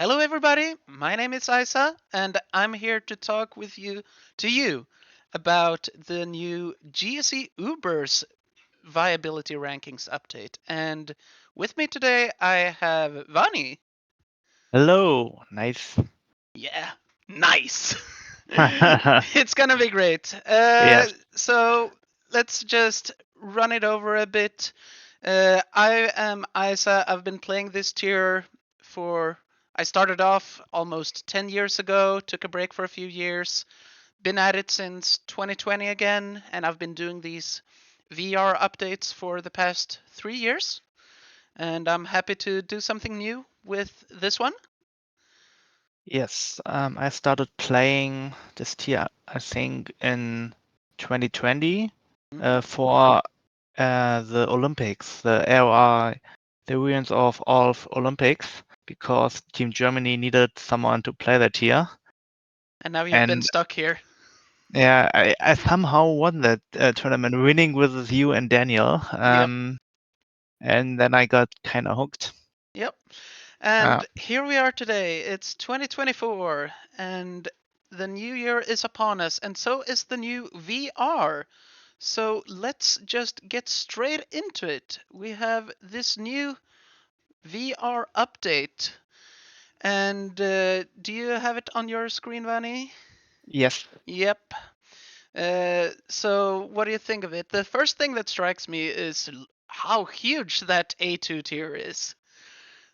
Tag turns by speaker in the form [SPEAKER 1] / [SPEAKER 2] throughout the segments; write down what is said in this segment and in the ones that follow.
[SPEAKER 1] Hello, everybody. My name is Isa, and I'm here to talk with you about the new GSC Ubers Viability Rankings update. And with me today, I have Vani.
[SPEAKER 2] Hello, nice.
[SPEAKER 1] Yeah, nice. It's gonna be great.
[SPEAKER 2] Yes,
[SPEAKER 1] So let's just run it over a bit. I am Isa. I've been playing this tier for. I started off almost 10 years ago, took a break for a few years, been at it since 2020 again, and I've been doing these VR updates for the past 3 years. And I'm happy to do something new with this one.
[SPEAKER 2] yes. I started playing this tier, I think, in 2020
[SPEAKER 1] Hmm.
[SPEAKER 2] for the Olympics, the AOR, the ruins of all of Olympics, because Team Germany needed someone to play that tier.
[SPEAKER 1] And now you've been
[SPEAKER 2] And
[SPEAKER 1] stuck here.
[SPEAKER 2] yeah, I somehow won that tournament, winning with you and Daniel.
[SPEAKER 1] Yep.
[SPEAKER 2] And then I got kind of hooked.
[SPEAKER 1] Yep.
[SPEAKER 2] Uh,
[SPEAKER 1] And here we are today. It's 2024, and the new year is upon us, and so is the new VR. So let's just get straight into it. We have this new VR update. And do you have it on your screen, Vani?
[SPEAKER 2] yes.
[SPEAKER 1] Yep. So what do you think of it? The first thing that strikes me is how huge that A2 tier is.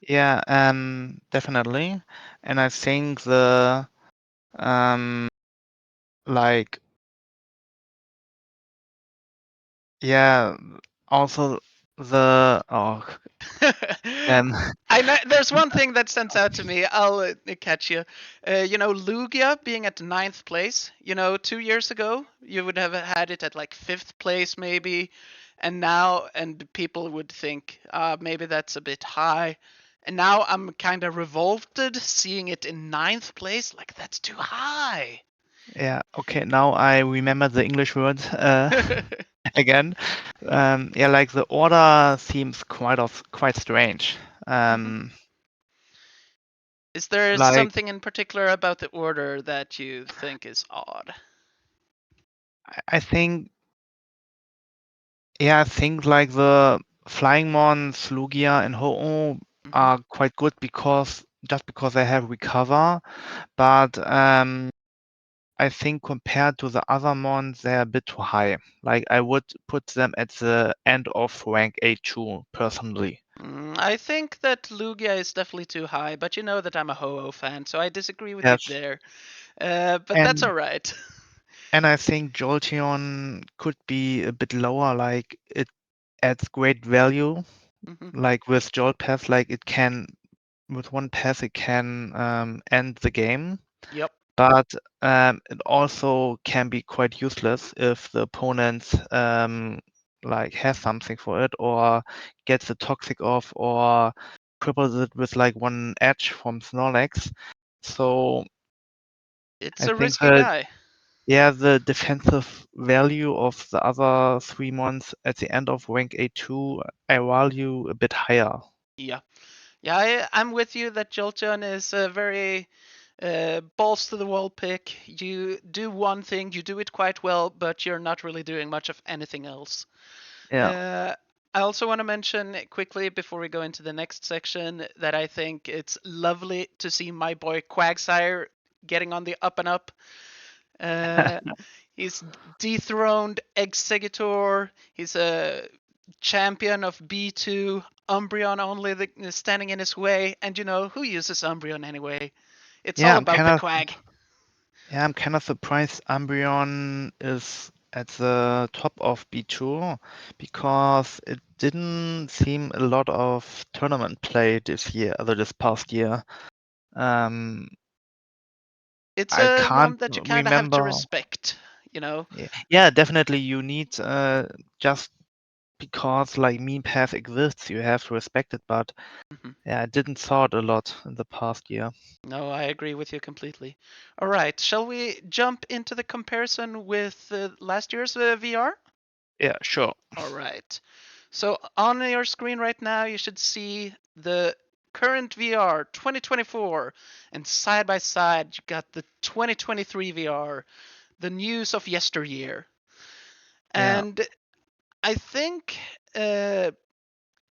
[SPEAKER 2] Yeah, definitely. And I think the um like yeah, also the um
[SPEAKER 1] I know there's one thing that stands out to me. I'll catch you. Lugia being at ninth place. 2 years ago you would have had it at like fifth place maybe, and people would think maybe that's a bit high. And now I'm kind of revolted seeing it in ninth place. Like that's too high.
[SPEAKER 2] yeah, okay, now I remember the English words again. Yeah, like the order seems quite strange.
[SPEAKER 1] Mhm.
[SPEAKER 2] Um
[SPEAKER 1] Is there
[SPEAKER 2] like
[SPEAKER 1] something in particular about the order that you think is odd?
[SPEAKER 2] I think yeah, I think like the Flying Mons, Lugia and Ho-Oh
[SPEAKER 1] Mhm.
[SPEAKER 2] are quite good because they have recover. But I think compared to the other mons, they're a bit too high. Like I would put them at the end of rank A2 personally.
[SPEAKER 1] I think that Lugia is definitely too high, but you know that I'm a Ho-Oh fan, so I disagree with you
[SPEAKER 2] Yes,
[SPEAKER 1] there. But that's
[SPEAKER 2] and
[SPEAKER 1] all right.
[SPEAKER 2] and I think Jolteon could be a bit lower. Like it adds great value.
[SPEAKER 1] Mhm.
[SPEAKER 2] Like with Jolt Pass, like it can with one pass it can end the game.
[SPEAKER 1] Yep.
[SPEAKER 2] But it also can be quite useless if the opponent like has something for it or gets the toxic off or cripples it with like one edge from Snorlax. So
[SPEAKER 1] It's
[SPEAKER 2] I
[SPEAKER 1] a
[SPEAKER 2] think
[SPEAKER 1] risky
[SPEAKER 2] that
[SPEAKER 1] guy.
[SPEAKER 2] yeah, the defensive value of the other three mons at the end of rank A2 I value a bit higher.
[SPEAKER 1] Yeah. Yeah, I'm with you that Jolteon is a very balls to the wall pick. You do one thing, you do it quite well, but you're not really doing much of anything else.
[SPEAKER 2] Yeah.
[SPEAKER 1] Uh, I also want to mention quickly before we go into the next section that I think it's lovely to see my boy Quagsire getting on the up and up. Uh, he's dethroned Executor. He's a champion of B2. Umbreon only standing in his way. And who uses Umbreon anyway? It's
[SPEAKER 2] Yeah,
[SPEAKER 1] all
[SPEAKER 2] I'm
[SPEAKER 1] about
[SPEAKER 2] kind
[SPEAKER 1] the
[SPEAKER 2] of
[SPEAKER 1] Quag.
[SPEAKER 2] Yeah, I'm kind of surprised Umbreon is at the top of B2 because it didn't seem a lot of tournament play this past year. Um,
[SPEAKER 1] It's
[SPEAKER 2] I
[SPEAKER 1] a
[SPEAKER 2] can't
[SPEAKER 1] one that you kind of have to
[SPEAKER 2] remember.
[SPEAKER 1] respect.
[SPEAKER 2] Yeah, definitely you need just because like meme path exists, you have to respect it. But
[SPEAKER 1] Mhm.
[SPEAKER 2] yeah, I didn't saw it a lot in the past year.
[SPEAKER 1] No, I agree with you completely. All right, shall we jump into the comparison with last year's VR?
[SPEAKER 2] Yeah, sure.
[SPEAKER 1] All right. So on your screen right now, you should see the current VR 2024, and side by side you got the 2023 VR, the news of yesteryear.
[SPEAKER 2] Yeah,
[SPEAKER 1] And I think uh,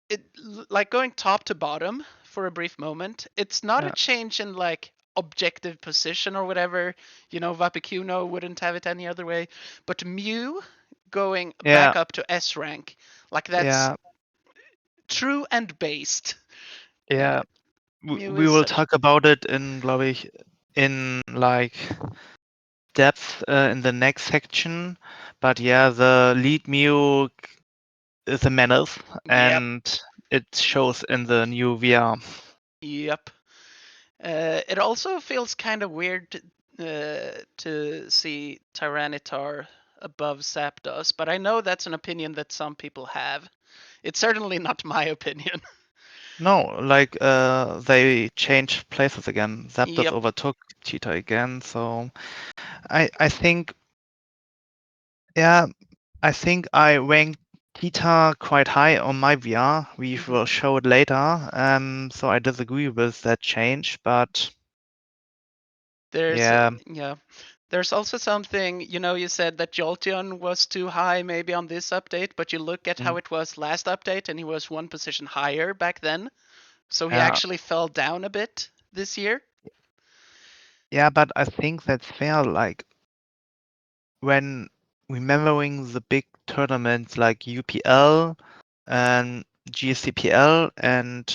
[SPEAKER 1] it like going top to bottom for a brief moment. It's not a
[SPEAKER 2] yeah,
[SPEAKER 1] change in like objective position or whatever. Vapicuno wouldn't have it any other way. But Mew going
[SPEAKER 2] yeah,
[SPEAKER 1] back up to S rank, like that's
[SPEAKER 2] yeah,
[SPEAKER 1] true and based. Uh,
[SPEAKER 2] yeah.
[SPEAKER 1] Mew
[SPEAKER 2] We
[SPEAKER 1] is
[SPEAKER 2] will
[SPEAKER 1] such.
[SPEAKER 2] talk about it in, glaube ich, in like depth in the next section. But yeah, the lead Mew is a menace,
[SPEAKER 1] Yep.
[SPEAKER 2] and it shows in the new VR.
[SPEAKER 1] Yep. It also feels kind of weird to see Tyranitar above Zapdos, but I know that's an opinion that some people have. It's certainly not my opinion.
[SPEAKER 2] No, like they changed places again. Zapdos
[SPEAKER 1] Yep.
[SPEAKER 2] overtook Cheetah again, so I think yeah, I think I ranked Cheetah quite high on my VR. We
[SPEAKER 1] hmm
[SPEAKER 2] will show it later. So I disagree with that change, but
[SPEAKER 1] There's
[SPEAKER 2] yeah,
[SPEAKER 1] yeah. There's also something, you said that Jolteon was too high maybe on this update, but you look at
[SPEAKER 2] mm,
[SPEAKER 1] how it was last update and he was one position higher back then. So he
[SPEAKER 2] yeah,
[SPEAKER 1] actually fell down a bit this year.
[SPEAKER 2] yeah, but I think that's fair. Like when remembering the big tournaments like UPL and GSCPL and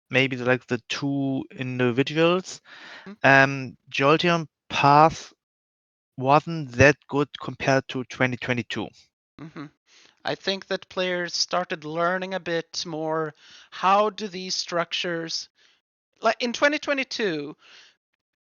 [SPEAKER 2] maybe like the two individuals, Jolteon path wasn't that good compared to 2022.
[SPEAKER 1] Mm-hmm. I think that players started learning a bit more how do these structures, like in 2022,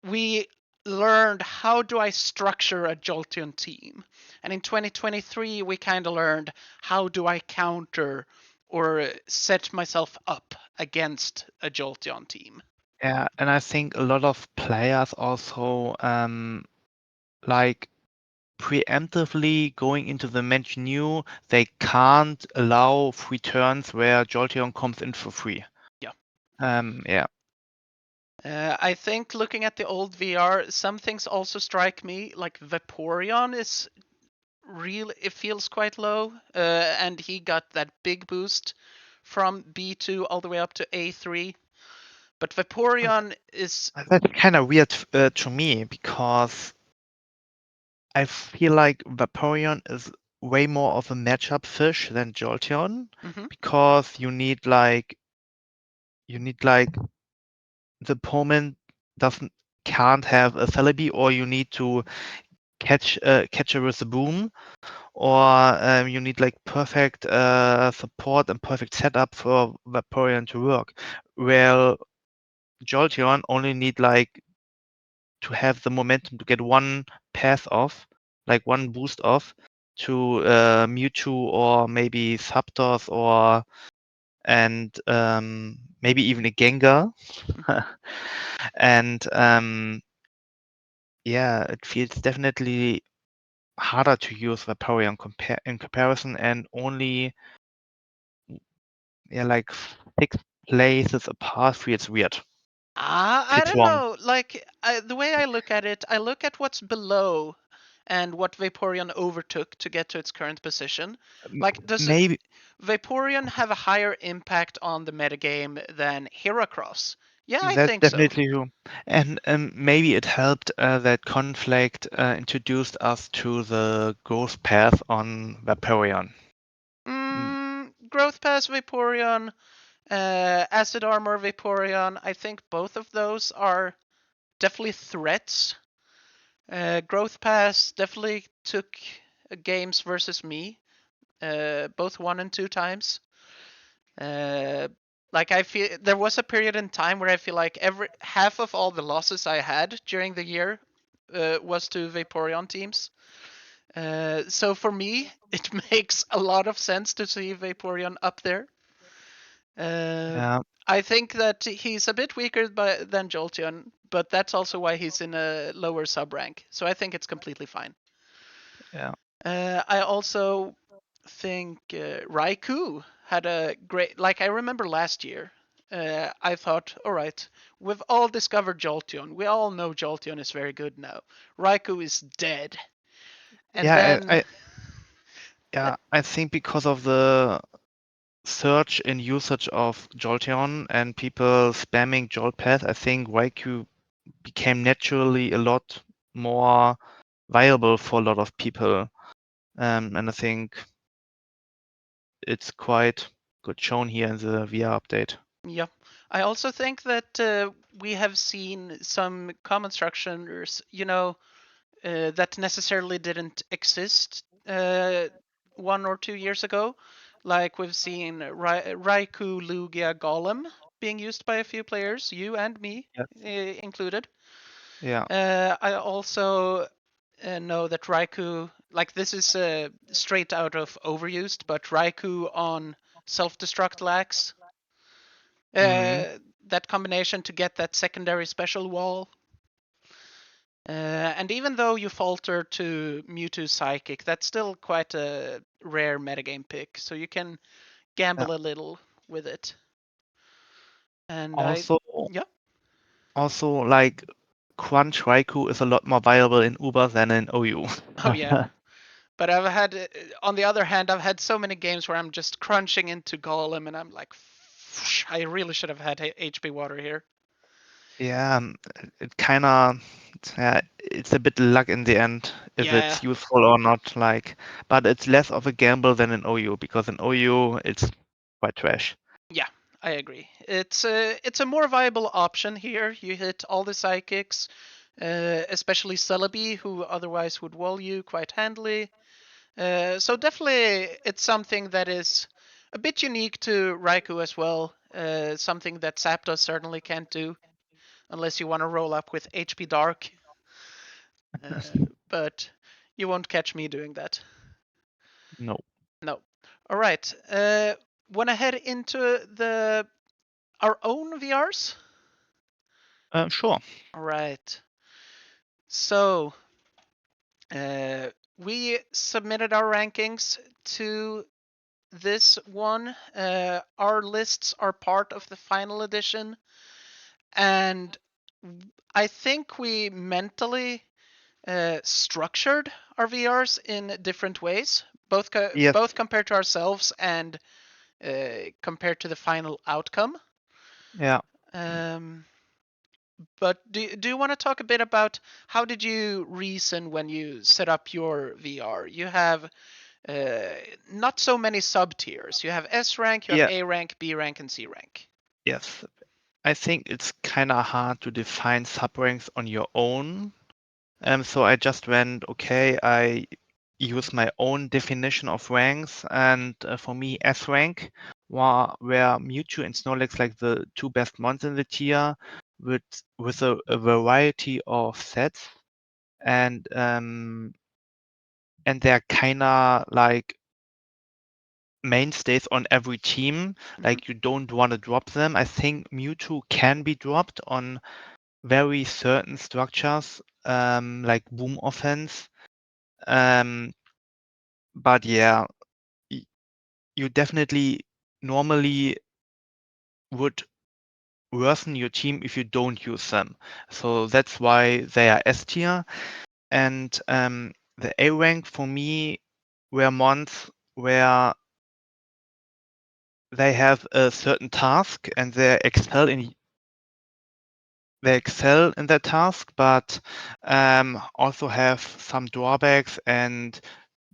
[SPEAKER 1] we learned how do I structure a Jolteon team. And in 2023, we kind of learned how do I counter or set myself up against a Jolteon team.
[SPEAKER 2] Yeah, and I think a lot of players also like preemptively going into the match knew they can't allow free turns where Jolteon comes in for free.
[SPEAKER 1] Yeah.
[SPEAKER 2] Yeah,
[SPEAKER 1] I think looking at the old VR, some things also strike me. Like Vaporeon is real. It feels quite low, and he got that big boost from B2 all the way up to A3. But Vaporeon is.
[SPEAKER 2] that's kind of weird to me because I feel like Vaporeon is way more of a matchup fish than Jolteon
[SPEAKER 1] Mhm,
[SPEAKER 2] because you need like the opponent doesn't can't have a Celebi or you need to catch her with a boom or you need like perfect support and perfect setup for Vaporeon to work. Well, Jolteon only need like to have the momentum to get one pass off, like one boost off to Mewtwo or maybe Zapdos or and maybe even a Gengar.
[SPEAKER 1] mhm.
[SPEAKER 2] And yeah, it feels definitely harder to use Vaporeon in comparison, and only yeah like 6 places apart feels weird.
[SPEAKER 1] I
[SPEAKER 2] Feels
[SPEAKER 1] don't
[SPEAKER 2] wrong.
[SPEAKER 1] know. Like the way I look at it, I look at what's below and what Vaporeon overtook to get to its current position. Like, does
[SPEAKER 2] Maybe
[SPEAKER 1] Vaporeon have a higher impact on the metagame than Heracross? Yeah, I
[SPEAKER 2] that's
[SPEAKER 1] think so.
[SPEAKER 2] definitely true. And maybe it helped that conflict introduced us to the growth path on Vaporeon. Mm,
[SPEAKER 1] Growth Pass Vaporeon, Acid Armor Vaporeon, I think both of those are definitely threats. Growth Pass definitely took games versus me, both 1 and 2 times. Uh, like I feel there was a period in time where I feel like every half of all the losses I had during the year was to Vaporeon teams. So for me, it makes a lot of sense to see Vaporeon up there. Uh,
[SPEAKER 2] yeah,
[SPEAKER 1] I think that he's a bit weaker than Jolteon, but that's also why he's in a lower sub rank. So I think it's completely fine.
[SPEAKER 2] yeah,
[SPEAKER 1] I also think Raikou had a great. Like I remember last year, I thought, all right, we've all discovered Jolteon. We all know Jolteon is very good now. Raikou is dead. And
[SPEAKER 2] Yeah,
[SPEAKER 1] then,
[SPEAKER 2] I think because of the surge in usage of Jolteon and people spamming Jolt Pass, I think Raikou became naturally a lot more viable for a lot of people. And I think it's quite good shown here in the VR update.
[SPEAKER 1] yeah, I also think that we have seen some common structures, that necessarily didn't exist 1 or 2 years ago. Like we've seen Raikou, Lugia, Golem being used by a few players, you and me
[SPEAKER 2] Yes.
[SPEAKER 1] included.
[SPEAKER 2] Yeah.
[SPEAKER 1] I also know that Raikou, like this is straight out of Overused, but Raikou on self-destruct lax,
[SPEAKER 2] Mm.
[SPEAKER 1] that combination to get that secondary special wall. And even though you falter to Mewtwo Psychic, that's still quite a rare metagame pick, so you can
[SPEAKER 2] Yeah.
[SPEAKER 1] gamble a little with it. And
[SPEAKER 2] Also,
[SPEAKER 1] yeah,
[SPEAKER 2] also like Crunch Raikou is a lot more viable in Ubers than in OU.
[SPEAKER 1] oh yeah. But I've had, on the other hand, I've had so many games where I'm just crunching into Golem, and I'm like, I really should have had HP water here.
[SPEAKER 2] Yeah, it kind of, yeah, it's a bit luck in the end if
[SPEAKER 1] Yeah,
[SPEAKER 2] it's useful or not. Like, but it's less of a gamble than in OU because in OU it's quite trash.
[SPEAKER 1] yeah, I agree. It's a more viable option here. You hit all the psychics, especially Celebi, who otherwise would wall you quite handily. So definitely, it's something that is a bit unique to Raikou as well. Something that Zapdos certainly can't do, unless you want to roll up with HP Dark. But you won't catch me doing that.
[SPEAKER 2] No.
[SPEAKER 1] No. All right. Want to head into the our own VRs?
[SPEAKER 2] Sure.
[SPEAKER 1] All right. So uh, we submitted our rankings to this one. Our lists are part of the final edition, and I think we mentally structured our VRs in different ways,
[SPEAKER 2] Yes.
[SPEAKER 1] both compared to ourselves and compared to the final outcome.
[SPEAKER 2] Yeah.
[SPEAKER 1] Um, but do you want to talk a bit about how did you reason when you set up your VR? You have uh, not so many sub tiers. You have S rank, you have
[SPEAKER 2] Yeah.
[SPEAKER 1] A rank, B rank, and C rank.
[SPEAKER 2] Yes. I think it's kind of hard to define subranks on your own. So I just went, okay, I use my own definition of ranks, and for me, S rank, where Mewtwo and Snorlax like the two best mons in the tier, with a variety of sets, and um, and they're kind of like mainstays on every team.
[SPEAKER 1] Mm-hmm.
[SPEAKER 2] Like you don't want to drop them. I think Mewtwo can be dropped on very certain structures, like Boom Offense. Um, but yeah, you definitely normally would worsen your team if you don't use them. So that's why they are S tier. And the A rank for me were mons where they have a certain task and they excel in that task, but also have some drawbacks and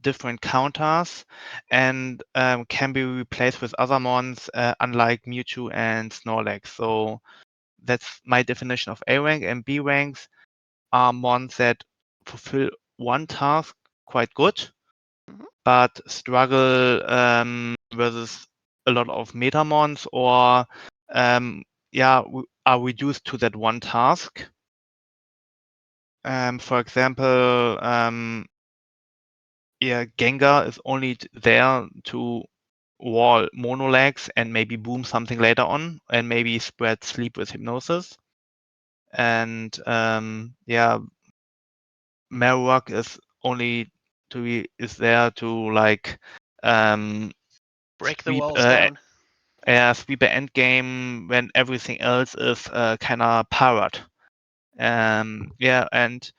[SPEAKER 2] different counters, and can be replaced with other mons, unlike Mewtwo and Snorlax. So that's my definition of A rank, and B ranks are mons that fulfill one task quite good,
[SPEAKER 1] Mm-hmm.
[SPEAKER 2] but struggle versus a lot of meta mons, or um, are reduced to that one task. For example, Gengar is only there to wall Monolax and maybe boom something later on, and maybe spread sleep with hypnosis. And Marowak is only is there to like um,
[SPEAKER 1] Break the
[SPEAKER 2] sweep
[SPEAKER 1] walls down.
[SPEAKER 2] sweeper endgame when everything else is kind of powered. Yeah, and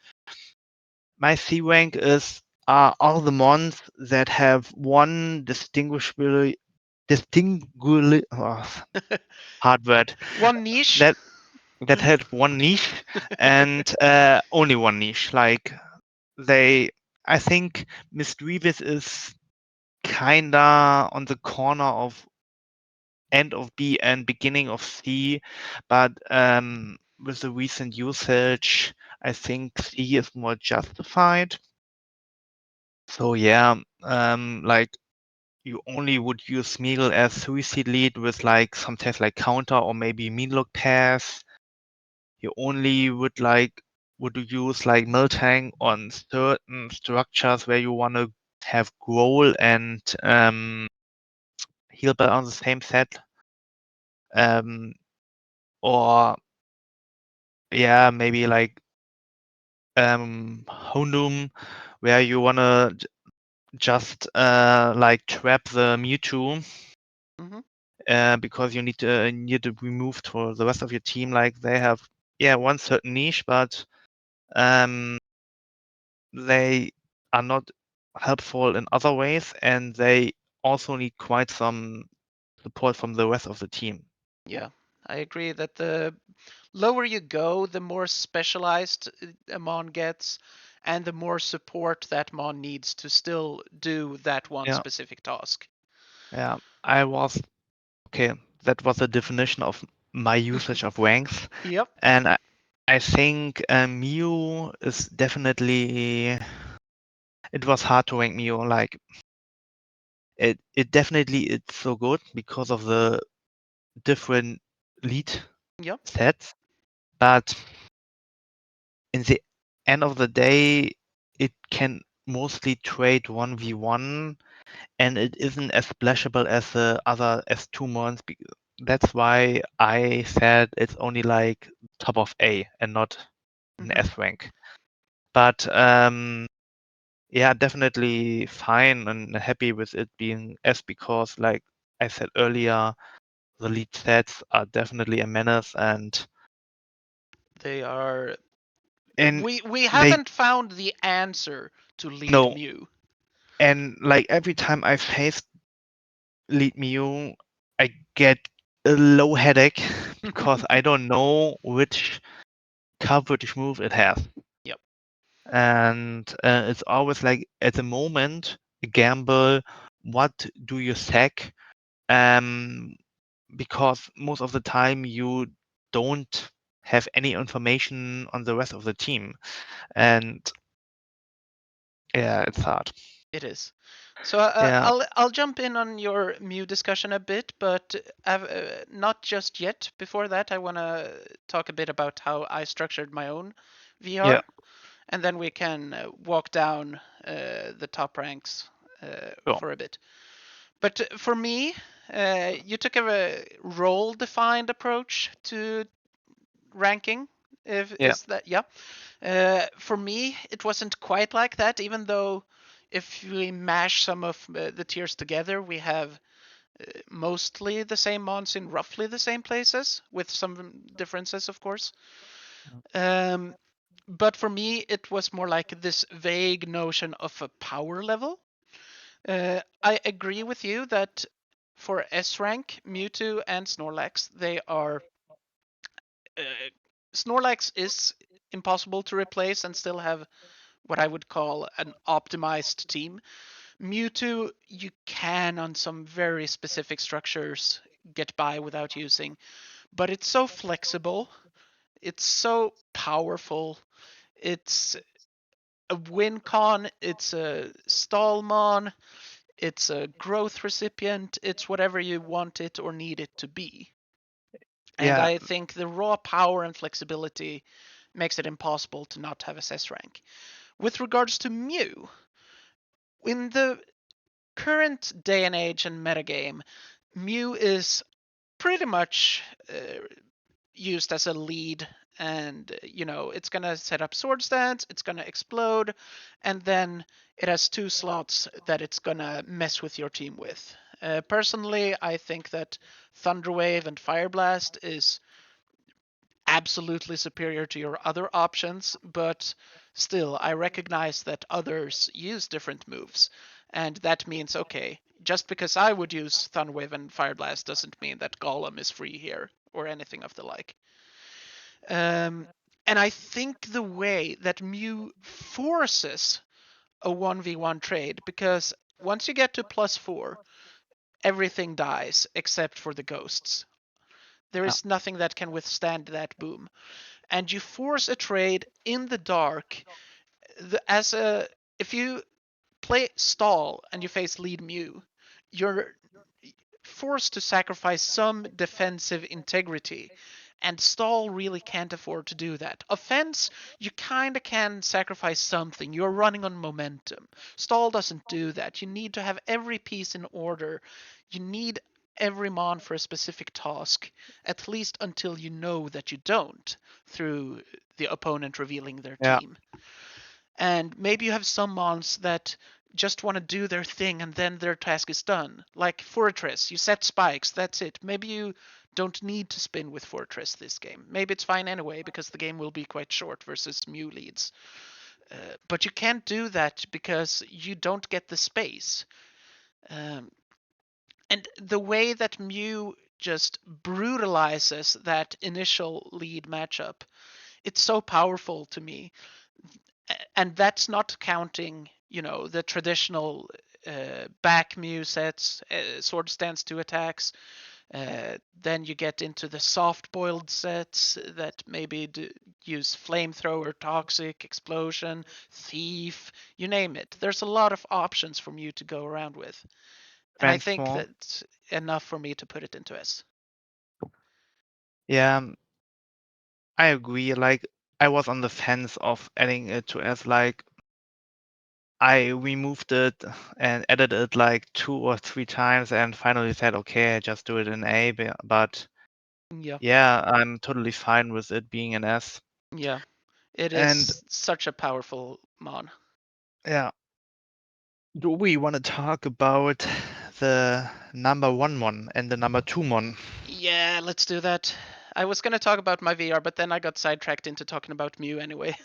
[SPEAKER 2] my C rank is all the mons that have one distinguishable hard word
[SPEAKER 1] One niche.
[SPEAKER 2] that had one niche and only one niche. Like I think Misdreavus is kinda on the corner of end of B and beginning of C, but with the recent usage, I think C is more justified. So yeah, like you only would use Smeagol as suicide lead with like some tests like counter or maybe mean look pass. You only would use like Miltank on certain structures where you want to have Growl and Healbell on the same set. Or yeah, maybe like Houndoom, where you wanna just like trap the Mewtwo
[SPEAKER 1] Hmm.
[SPEAKER 2] because you need to remove to the rest of your team. Like they have one certain niche, but um, they are not helpful in other ways, and they also need quite some support from the rest of the team.
[SPEAKER 1] Yeah, I agree that the lower you go, the more specialized a mon gets, and the more support that mon needs to still do that one
[SPEAKER 2] Yeah,
[SPEAKER 1] specific task.
[SPEAKER 2] yeah. I was okay. That was the definition of my usage of ranks,
[SPEAKER 1] Yep.
[SPEAKER 2] and I think Mew is definitely. It was hard to rank Mew. Like it definitely it's so good because of the different lead
[SPEAKER 1] Yep.
[SPEAKER 2] sets, but in the end of the day, it can mostly trade 1v1 and it isn't as splashable as the other S2 mons. That's why I said it's only like top of A and not an
[SPEAKER 1] Hmm.
[SPEAKER 2] S rank. But yeah, definitely fine and happy with it being S because, like I said earlier, the lead sets are definitely a menace
[SPEAKER 1] They are.
[SPEAKER 2] and
[SPEAKER 1] We
[SPEAKER 2] they
[SPEAKER 1] haven't found the answer to lead
[SPEAKER 2] no
[SPEAKER 1] Mew.
[SPEAKER 2] and like every time I face lead Mew, I get a low headache because I don't know which coverage move it has.
[SPEAKER 1] Yep.
[SPEAKER 2] And it's always like at the moment a gamble. What do you sack? Um, because most of the time you don't have any information on the rest of the team, and yeah, it's hard.
[SPEAKER 1] It is. So
[SPEAKER 2] Yeah,
[SPEAKER 1] I'll jump in on your Mew discussion a bit, but not just yet. Before that, I want to talk a bit about how I structured my own
[SPEAKER 2] yeah,
[SPEAKER 1] VR, and then we can walk down the top ranks
[SPEAKER 2] sure.
[SPEAKER 1] for a bit. But for me, you took a role-defined approach to ranking. If
[SPEAKER 2] Yeah,
[SPEAKER 1] is that yeah? For me, it wasn't quite like that. Even though if we mash some of the tiers together, we have mostly the same mons in roughly the same places, with some differences, of course. Um, but for me, it was more like this vague notion of a power level. I agree with you that for S rank, Mewtwo and Snorlax, they are. Uh, Snorlax is impossible to replace and still have what I would call an optimized team. Mewtwo, you can on some very specific structures get by without using, but it's so flexible, it's so powerful, it's a win con, it's a stallmon, it's a growth recipient, it's whatever you want it or need it to be. And
[SPEAKER 2] yeah,
[SPEAKER 1] I think the raw power and flexibility makes it impossible to not have a S rank. With regards to Mew, in the current day and age and metagame, Mew is pretty much used as a lead, and it's gonna set up sword stance, it's gonna explode, and then it has two slots that it's gonna mess with your team with. Personally, I think that Thunderwave and Fire Blast is absolutely superior to your other options, but still, I recognize that others use different moves. And that means, okay, just because I would use Thunderwave and Fire Blast doesn't mean that Golem is free here or anything of the like. Um, and I think the way that Mew forces a 1v1 trade, because once you get to +4, everything dies except for the ghosts. There
[SPEAKER 2] Yeah.
[SPEAKER 1] is nothing that can withstand that boom. And you force a trade in the dark. As a If you play stall and you face lead Mew, you're forced to sacrifice some defensive integrity. And stall really can't afford to do that. Offense, you kind of can sacrifice something. You're running on momentum. Stall doesn't do that. You need to have every piece in order. You need every mon for a specific task, at least until you know that you don't, through the opponent revealing their
[SPEAKER 2] Yeah.
[SPEAKER 1] team. And maybe you have some mons that just want to do their thing and then their task is done. Like Fortress, you set spikes, that's it. Maybe you don't need to spin with Fortress this game. Maybe it's fine anyway because the game will be quite short versus Mew leads. But you can't do that because you don't get the space. Um, and the way that Mew just brutalizes that initial lead matchup, it's so powerful to me. And that's not counting, the traditional back Mew sets, sword stance 2 attacks. Then you get into the soft boiled sets that maybe use flamethrower, toxic, explosion, thief, you name it. There's a lot of options for Mew to go around with. And I think
[SPEAKER 2] Transform.
[SPEAKER 1] that's enough for me to put it into S.
[SPEAKER 2] Yeah, I agree. Like I was on the fence of adding it to S. Like I removed it and added it like 2 or 3 times and finally said, okay, I just do it in A. But
[SPEAKER 1] Yeah,
[SPEAKER 2] yeah, I'm totally fine with it being an S.
[SPEAKER 1] yeah. It
[SPEAKER 2] And
[SPEAKER 1] is such a powerful mon.
[SPEAKER 2] yeah, do we want to talk about the number 1 and the number 2?
[SPEAKER 1] Yeah, let's do that. I was gonna talk about my VR, but then I got sidetracked into talking about Mew anyway.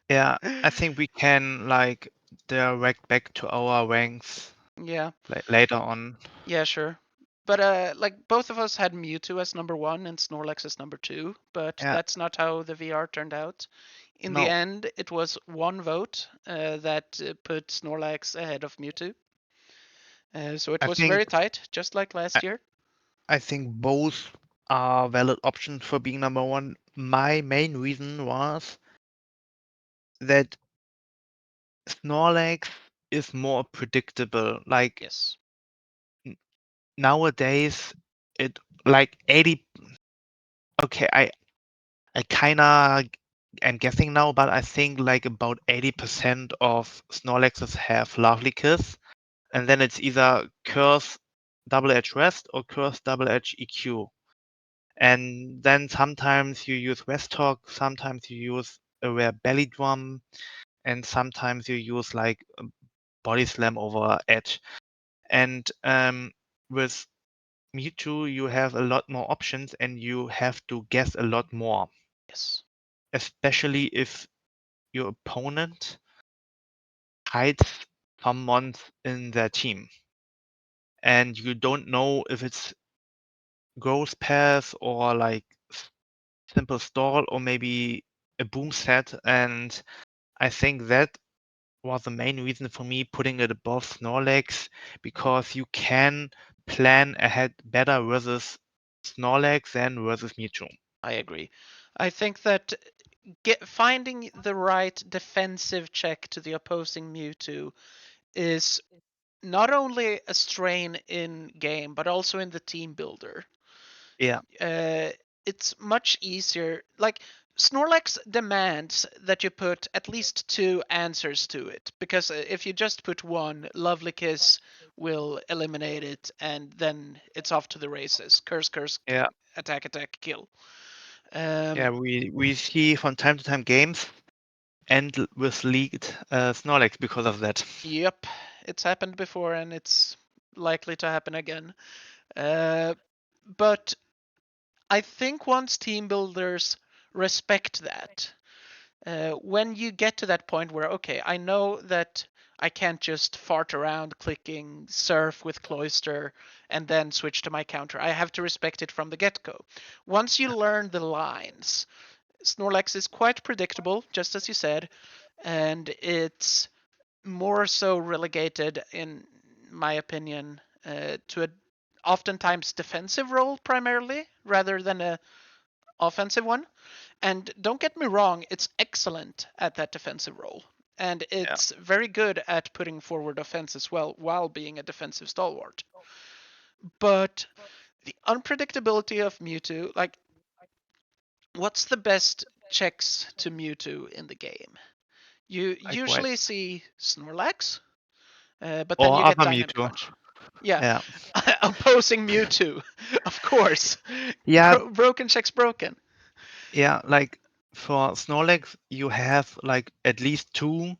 [SPEAKER 2] Yeah, I think we can like direct back to our ranks
[SPEAKER 1] Yeah,
[SPEAKER 2] later on.
[SPEAKER 1] yeah, sure. But like both of us had Mewtwo as number 1 and Snorlax as number 2, but
[SPEAKER 2] Yeah,
[SPEAKER 1] that's not how the VR turned out. In the
[SPEAKER 2] no,
[SPEAKER 1] end, it was one vote that put Snorlax ahead of Mewtwo. So it
[SPEAKER 2] I
[SPEAKER 1] was
[SPEAKER 2] think
[SPEAKER 1] very tight, just like
[SPEAKER 2] I,
[SPEAKER 1] last year.
[SPEAKER 2] I think both are valid options for being number 1. My main reason was that Snorlax is more predictable. Like
[SPEAKER 1] Yes.
[SPEAKER 2] nowadays, it like 80. Okay, I kinda am guessing now, but I think like about 80% of Snorlaxes have Lovely Kiss, and then it's either Curse Double Edge Rest or Curse Double Edge EQ. And then sometimes you use Rest Talk, sometimes you use a rare Belly Drum, and sometimes you use like Body Slam over Edge. And with Mewtwo, you have a lot more options and you have to guess a lot more,
[SPEAKER 1] Yes.
[SPEAKER 2] especially if your opponent hides someone in their team and you don't know if it's Ghost Pass or like simple stall or maybe a boom set. And I think that was the main reason for me putting it above Snorlax, because you can plan ahead better versus Snorlax than versus Mewtwo.
[SPEAKER 1] I agree. I think that finding the right defensive check to the opposing Mewtwo is not only a strain in game, but also in the team builder.
[SPEAKER 2] Yeah,
[SPEAKER 1] Uh, it's much easier. Like Snorlax demands that you put at least 2 answers to it, because if you just put one, Lovely Kiss will eliminate it, and then it's off to the races. Curse, curse,
[SPEAKER 2] yeah,
[SPEAKER 1] attack, attack, kill.
[SPEAKER 2] yeah. We see from time to time games end with leaked Snorlax because of that.
[SPEAKER 1] Yep, it's happened before, and it's likely to happen again. But I think once team builders respect that, when you get to that point where, okay, I know that I can't just fart around clicking surf with Cloyster and then switch to my counter. I have to respect it from the get go. Once you learn the lines, Snorlax is quite predictable, just as you said, and it's more so relegated, in my opinion, to a oftentimes defensive role primarily rather than a offensive one. And don't get me wrong, it's excellent at that defensive role. And
[SPEAKER 2] Yeah.
[SPEAKER 1] it's very good at putting forward offense as well while being a defensive stalwart. But the unpredictability of Mewtwo, like, what's the best checks to Mewtwo in the game? You
[SPEAKER 2] Like what?
[SPEAKER 1] usually see Snorlax, but then
[SPEAKER 2] Or
[SPEAKER 1] you get
[SPEAKER 2] other
[SPEAKER 1] Dynamic
[SPEAKER 2] Mewtwo.
[SPEAKER 1] Punch. Yeah,
[SPEAKER 2] Yeah.
[SPEAKER 1] opposing Mewtwo, of course.
[SPEAKER 2] Yeah,
[SPEAKER 1] Broken checks broken.
[SPEAKER 2] yeah, like for Snorlax, you have like at least two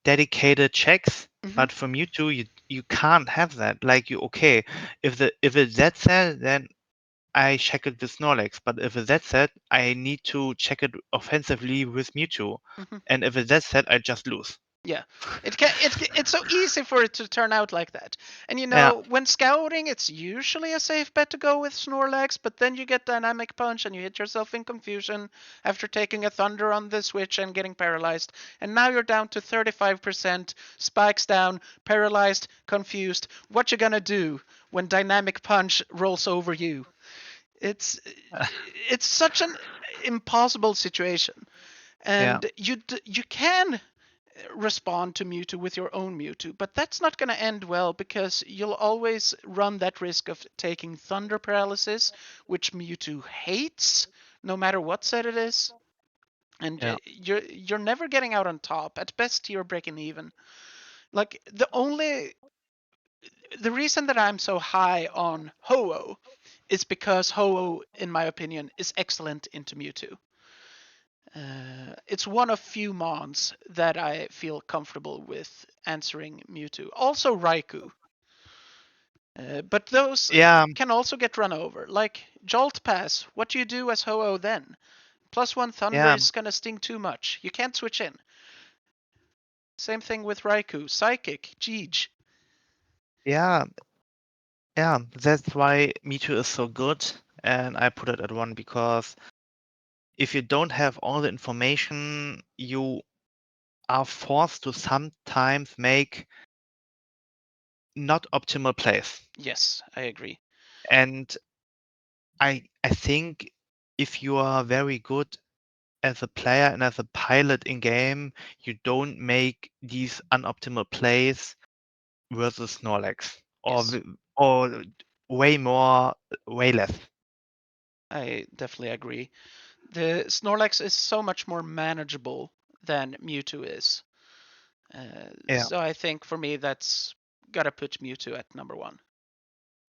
[SPEAKER 2] dedicated checks,
[SPEAKER 1] Hmm.
[SPEAKER 2] but for Mewtwo, you can't have that. Like you, okay, if it's that set, then I check it with Snorlax. But if it's that set, I need to check it offensively with Mewtwo.
[SPEAKER 1] Hmm.
[SPEAKER 2] And if it's that set, I just lose.
[SPEAKER 1] Yeah, it's so easy for it to turn out like that. And
[SPEAKER 2] Yeah,
[SPEAKER 1] when scouting, it's usually a safe bet to go with Snorlax, but then you get Dynamic Punch and you hit yourself in confusion after taking a Thunder on the switch and getting paralyzed. And now you're down to 35%, spikes down, paralyzed, confused. What you gonna do when Dynamic Punch rolls over you? It's it's such an impossible situation.
[SPEAKER 2] yeah,
[SPEAKER 1] And you can respond to Mewtwo with your own Mewtwo, but that's not going to end well because you'll always run that risk of taking Thunder Paralysis, which Mewtwo hates, no matter what set it is. And
[SPEAKER 2] yeah,
[SPEAKER 1] you're never getting out on top. At best, you're breaking even. Like the reason that I'm so high on Ho-Oh is because Ho-Oh, in my opinion, is excellent into Mewtwo. It's one of few mons that I feel comfortable with answering Mewtwo. Also Raikou. But those
[SPEAKER 2] yeah,
[SPEAKER 1] can also get run over. Like Jolt Pass, what do you do as Ho-Oh then? +1 Thunder
[SPEAKER 2] yeah,
[SPEAKER 1] is gonna sting too much. You can't switch in. Same thing with Raikou. Psychic, Jeej.
[SPEAKER 2] yeah, yeah. That's why Mewtwo is so good, and I put it at one because if you don't have all the information, you are forced to sometimes make not optimal plays.
[SPEAKER 1] Yes, I agree.
[SPEAKER 2] And I think if you are very good as a player and as a pilot in game, you don't make these unoptimal plays versus Snorlax
[SPEAKER 1] Yes,
[SPEAKER 2] or way more, way less.
[SPEAKER 1] I definitely agree. The Snorlax is so much more manageable than Mewtwo is.
[SPEAKER 2] Yeah.
[SPEAKER 1] So I think for me that's gotta put Mewtwo at number one.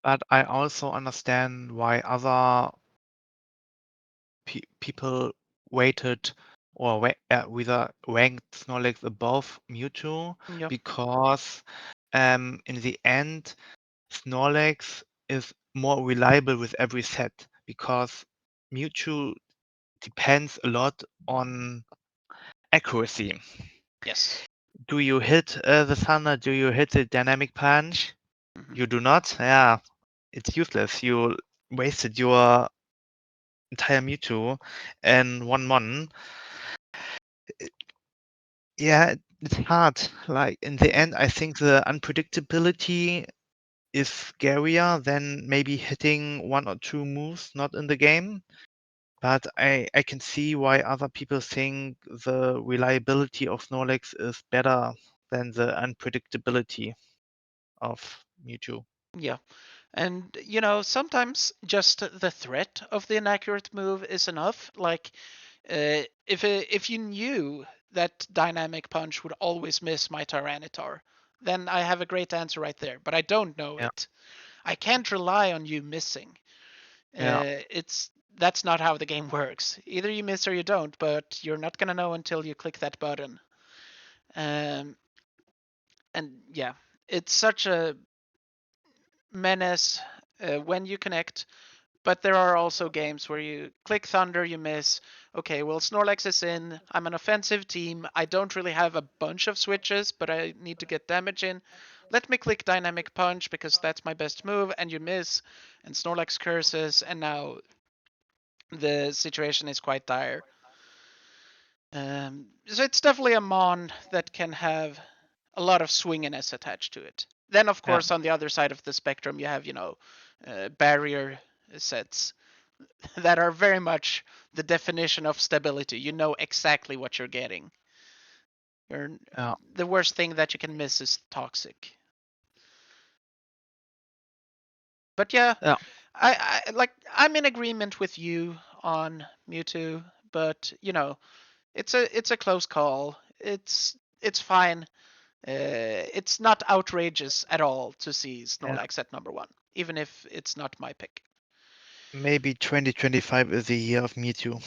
[SPEAKER 2] But I also understand why other people weighted or whether ranked Snorlax above Mewtwo
[SPEAKER 1] Yeah.
[SPEAKER 2] because in the end Snorlax is more reliable with every set because Mewtwo depends a lot on accuracy.
[SPEAKER 1] Yes.
[SPEAKER 2] Do you hit the Thunder? Do you hit the Dynamic Punch?
[SPEAKER 1] Hmm.
[SPEAKER 2] You do not? Yeah, it's useless. You wasted your entire Mewtwo and one Mon. Yeah, it's hard. Like in the end, I think the unpredictability is scarier than maybe hitting one or two moves not in the game. But I can see why other people think the reliability of Snorlax is better than the unpredictability of Mewtwo.
[SPEAKER 1] Yeah. And sometimes just the threat of the inaccurate move is enough. Like if you knew that Dynamic Punch would always miss my Tyranitar, then I have a great answer right there. But I don't know
[SPEAKER 2] Yeah,
[SPEAKER 1] it. I can't rely on you missing.
[SPEAKER 2] yeah,
[SPEAKER 1] It's That's not how the game works. Either you miss or you don't, but you're not gonna know until you click that button. Um, and yeah, it's such a menace when you connect, but there are also games where you click Thunder, you miss. Okay, well, Snorlax is in. I'm an offensive team. I don't really have a bunch of switches, but I need to get damage in. Let me click Dynamic Punch because that's my best move, and you miss, and Snorlax curses, and now the situation is quite dire. So it's definitely a mon that can have a lot of swinginess attached to it. Then, of
[SPEAKER 2] Yeah.
[SPEAKER 1] course, on the other side of the spectrum, you have, barrier sets that are very much the definition of stability. You know exactly what you're getting. You're,
[SPEAKER 2] Yeah.
[SPEAKER 1] the worst thing that you can miss is toxic. But yeah,
[SPEAKER 2] Yeah.
[SPEAKER 1] I'm in agreement with you on Mewtwo, but it's a close call. It's fine. It's not outrageous at all to see
[SPEAKER 2] Yeah.
[SPEAKER 1] Snorlax at number one, even if it's not my pick.
[SPEAKER 2] Maybe 2025 is the year of Me Too.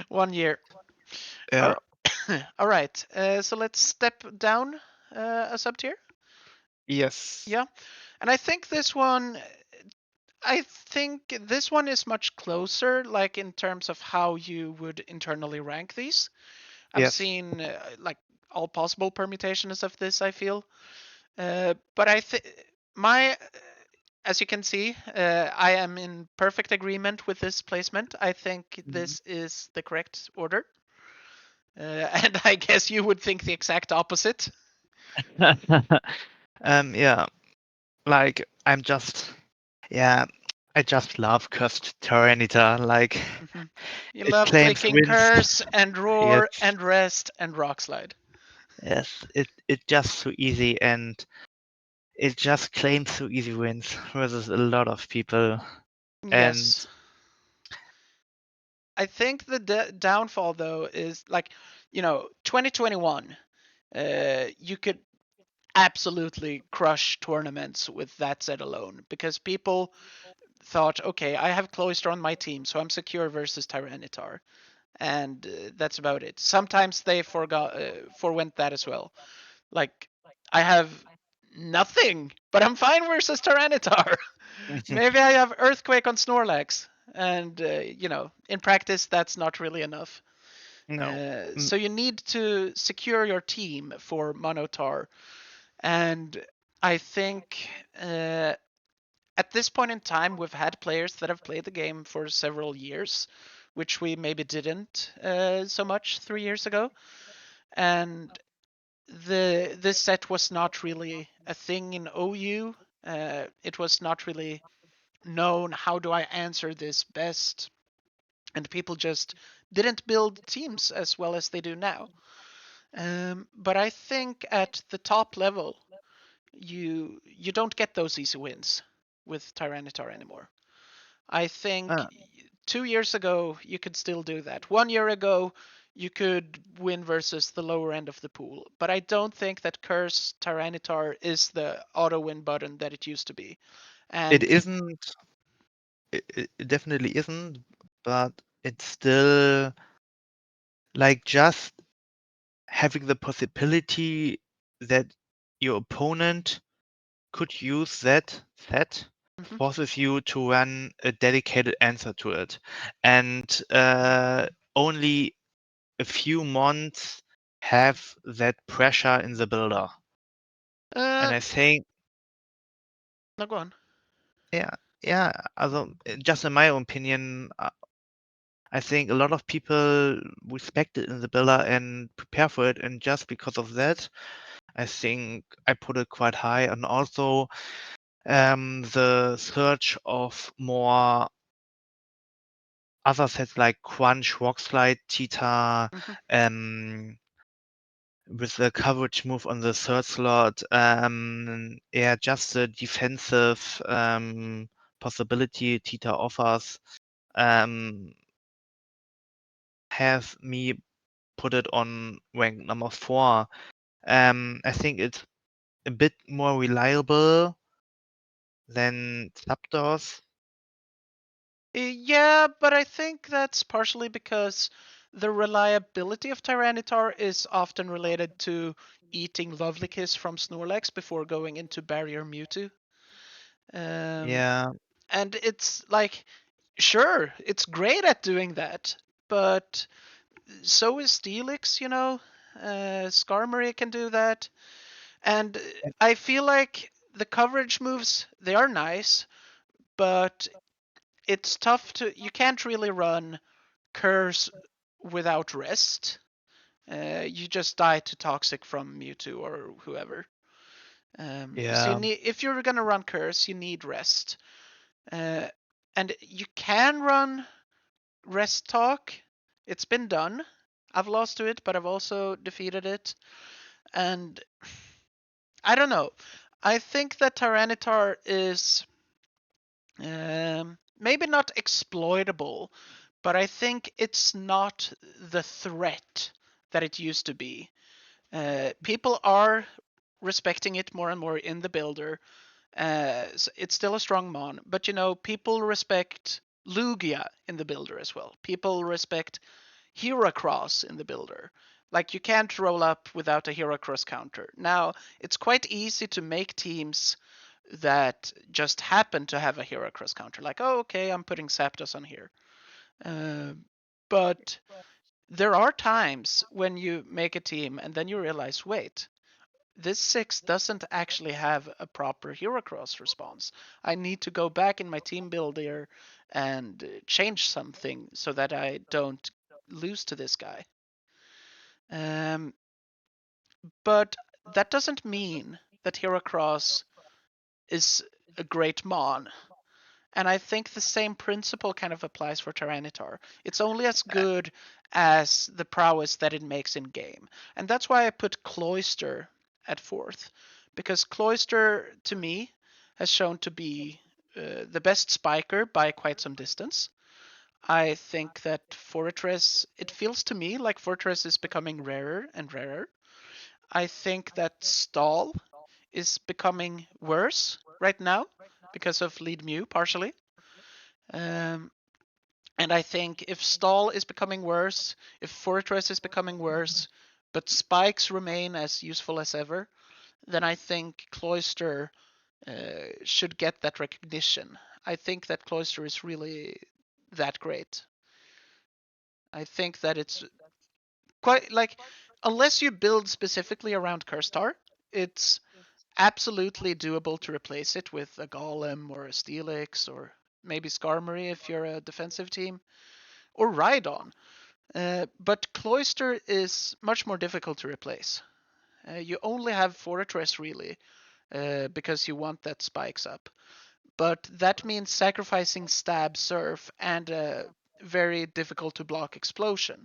[SPEAKER 1] 1 year.
[SPEAKER 2] Yeah.
[SPEAKER 1] All all right. So let's step down a sub tier.
[SPEAKER 2] Yes.
[SPEAKER 1] Yeah, and I think this one is much closer, like in terms of how you would internally rank these. I've
[SPEAKER 2] Yes.
[SPEAKER 1] seen like all possible permutations of this. I feel, but I think my as you can see, I am in perfect agreement with this placement. I think
[SPEAKER 2] Mhm.
[SPEAKER 1] this is the correct order. And I guess you would think the exact opposite.
[SPEAKER 2] Yeah. Like yeah, I just love cursed Tyranitar. Like
[SPEAKER 1] Hmm. You
[SPEAKER 2] it
[SPEAKER 1] love
[SPEAKER 2] claims
[SPEAKER 1] clicking
[SPEAKER 2] wins.
[SPEAKER 1] curse and
[SPEAKER 2] Yes.
[SPEAKER 1] roar and rest and rock slide.
[SPEAKER 2] Yes. It's just so easy, and it just claims so easy wins versus a lot of people. And
[SPEAKER 1] Yes. I think the downfall though is like, 2021. You could absolutely crush tournaments with that set alone because people thought, okay, I have Cloyster on my team, so I'm secure versus Tyranitar, and that's about it. Sometimes they forwent that as well. Like, I have nothing, but I'm fine versus Tyranitar. Maybe I have Earthquake on Snorlax, and in practice that's not really enough.
[SPEAKER 2] no. Mm,
[SPEAKER 1] So you need to secure your team for Monotar, and I think at this point in time we've had players that have played the game for several years, which we maybe didn't so much 3 years ago, and this set was not really a thing in OU. It was not really known how do I answer this best, and people just didn't build teams as well as they do now. But I think at the top level, you don't get those easy wins with Tyranitar anymore. I think
[SPEAKER 2] uh,
[SPEAKER 1] 2 years ago you could still do that. 1 year ago you could win versus the lower end of the pool, but I don't think that Curse Tyranitar is the auto win button that it used to be.
[SPEAKER 2] it
[SPEAKER 1] And
[SPEAKER 2] isn't. It definitely isn't, but it's still like just having the possibility that your opponent could use that set
[SPEAKER 1] mhm.
[SPEAKER 2] forces you to run a dedicated answer to it. And only a few months have that pressure in the builder. And
[SPEAKER 1] uh,
[SPEAKER 2] I think,
[SPEAKER 1] no, go on.
[SPEAKER 2] yeah, yeah, also, just in my opinion, I think a lot of people respect it in the builder and prepare for it. And just because of that, I think I put it quite high. And also, the search of more other sets like Crunch, Rockslide, Cheetah,
[SPEAKER 1] Mhm.
[SPEAKER 2] um, with the coverage move on the third slot, yeah, just the defensive possibility Cheetah offers, um, have me put it on rank number 4. I think it's a bit more reliable than Zapdos.
[SPEAKER 1] Yeah, but I think that's partially because the reliability of Tyranitar is often related to eating Lovely Kiss from Snorlax before going into Barrier Mewtwo. Um,
[SPEAKER 2] Yeah,
[SPEAKER 1] and it's like, sure, it's great at doing that, but so is Steelix, you know? Skarmory can do that. And I feel like the coverage moves, they are nice, but it's tough to. You can't really run Curse without rest. You just die to Toxic from Mewtwo or whoever. So you
[SPEAKER 2] yeah,
[SPEAKER 1] need, if you're gonna run Curse, you need rest. Uh, and you can run Rest Talk. It's been done. I've lost to it, but I've also defeated it. And I don't know. I think that Tyranitar is maybe not exploitable, but I think it's not the threat that it used to be. People are respecting it more and more in the builder. So it's still a strong mon, but you know, people respect Lugia in the builder as well. People respect Heracross in the builder. Like you can't roll up without a Heracross counter. Now, it's quite easy to make teams that just happen to have a Heracross counter. Like, oh, okay, I'm putting Zapdos on here. Uh, but there are times when you make a team and then you realize, wait, this 6 doesn't actually have a proper Heracross response. I need to go back in my team builder and change something so that I don't lose to this guy. Um, but that doesn't mean that Heracross is a great mon. And I think the same principle kind of applies for Tyranitar. It's only as good as the prowess that it makes in game. And that's why I put Cloyster at fourth. Because Cloyster, to me, has shown to be the best spiker by quite some distance. I think that Fortress, it feels to me like Fortress is becoming rarer and rarer. I think that Stall is becoming worse right now because of Lead Mew partially. Um, and I think if Stall is becoming worse, if Fortress is becoming worse, but Spikes remain as useful as ever, then I think Cloyster should get that recognition. I think that Cloyster is really that great. I think that it's quite like, unless you build specifically around Curstar, it's absolutely doable to replace it with a Golem or a Steelix or maybe Skarmory if you're a defensive team, or Rhydon. But Cloyster is much more difficult to replace. You only have Fortress really, because you want that spikes up. But that means sacrificing Stab, Surf, and a very difficult to block Explosion.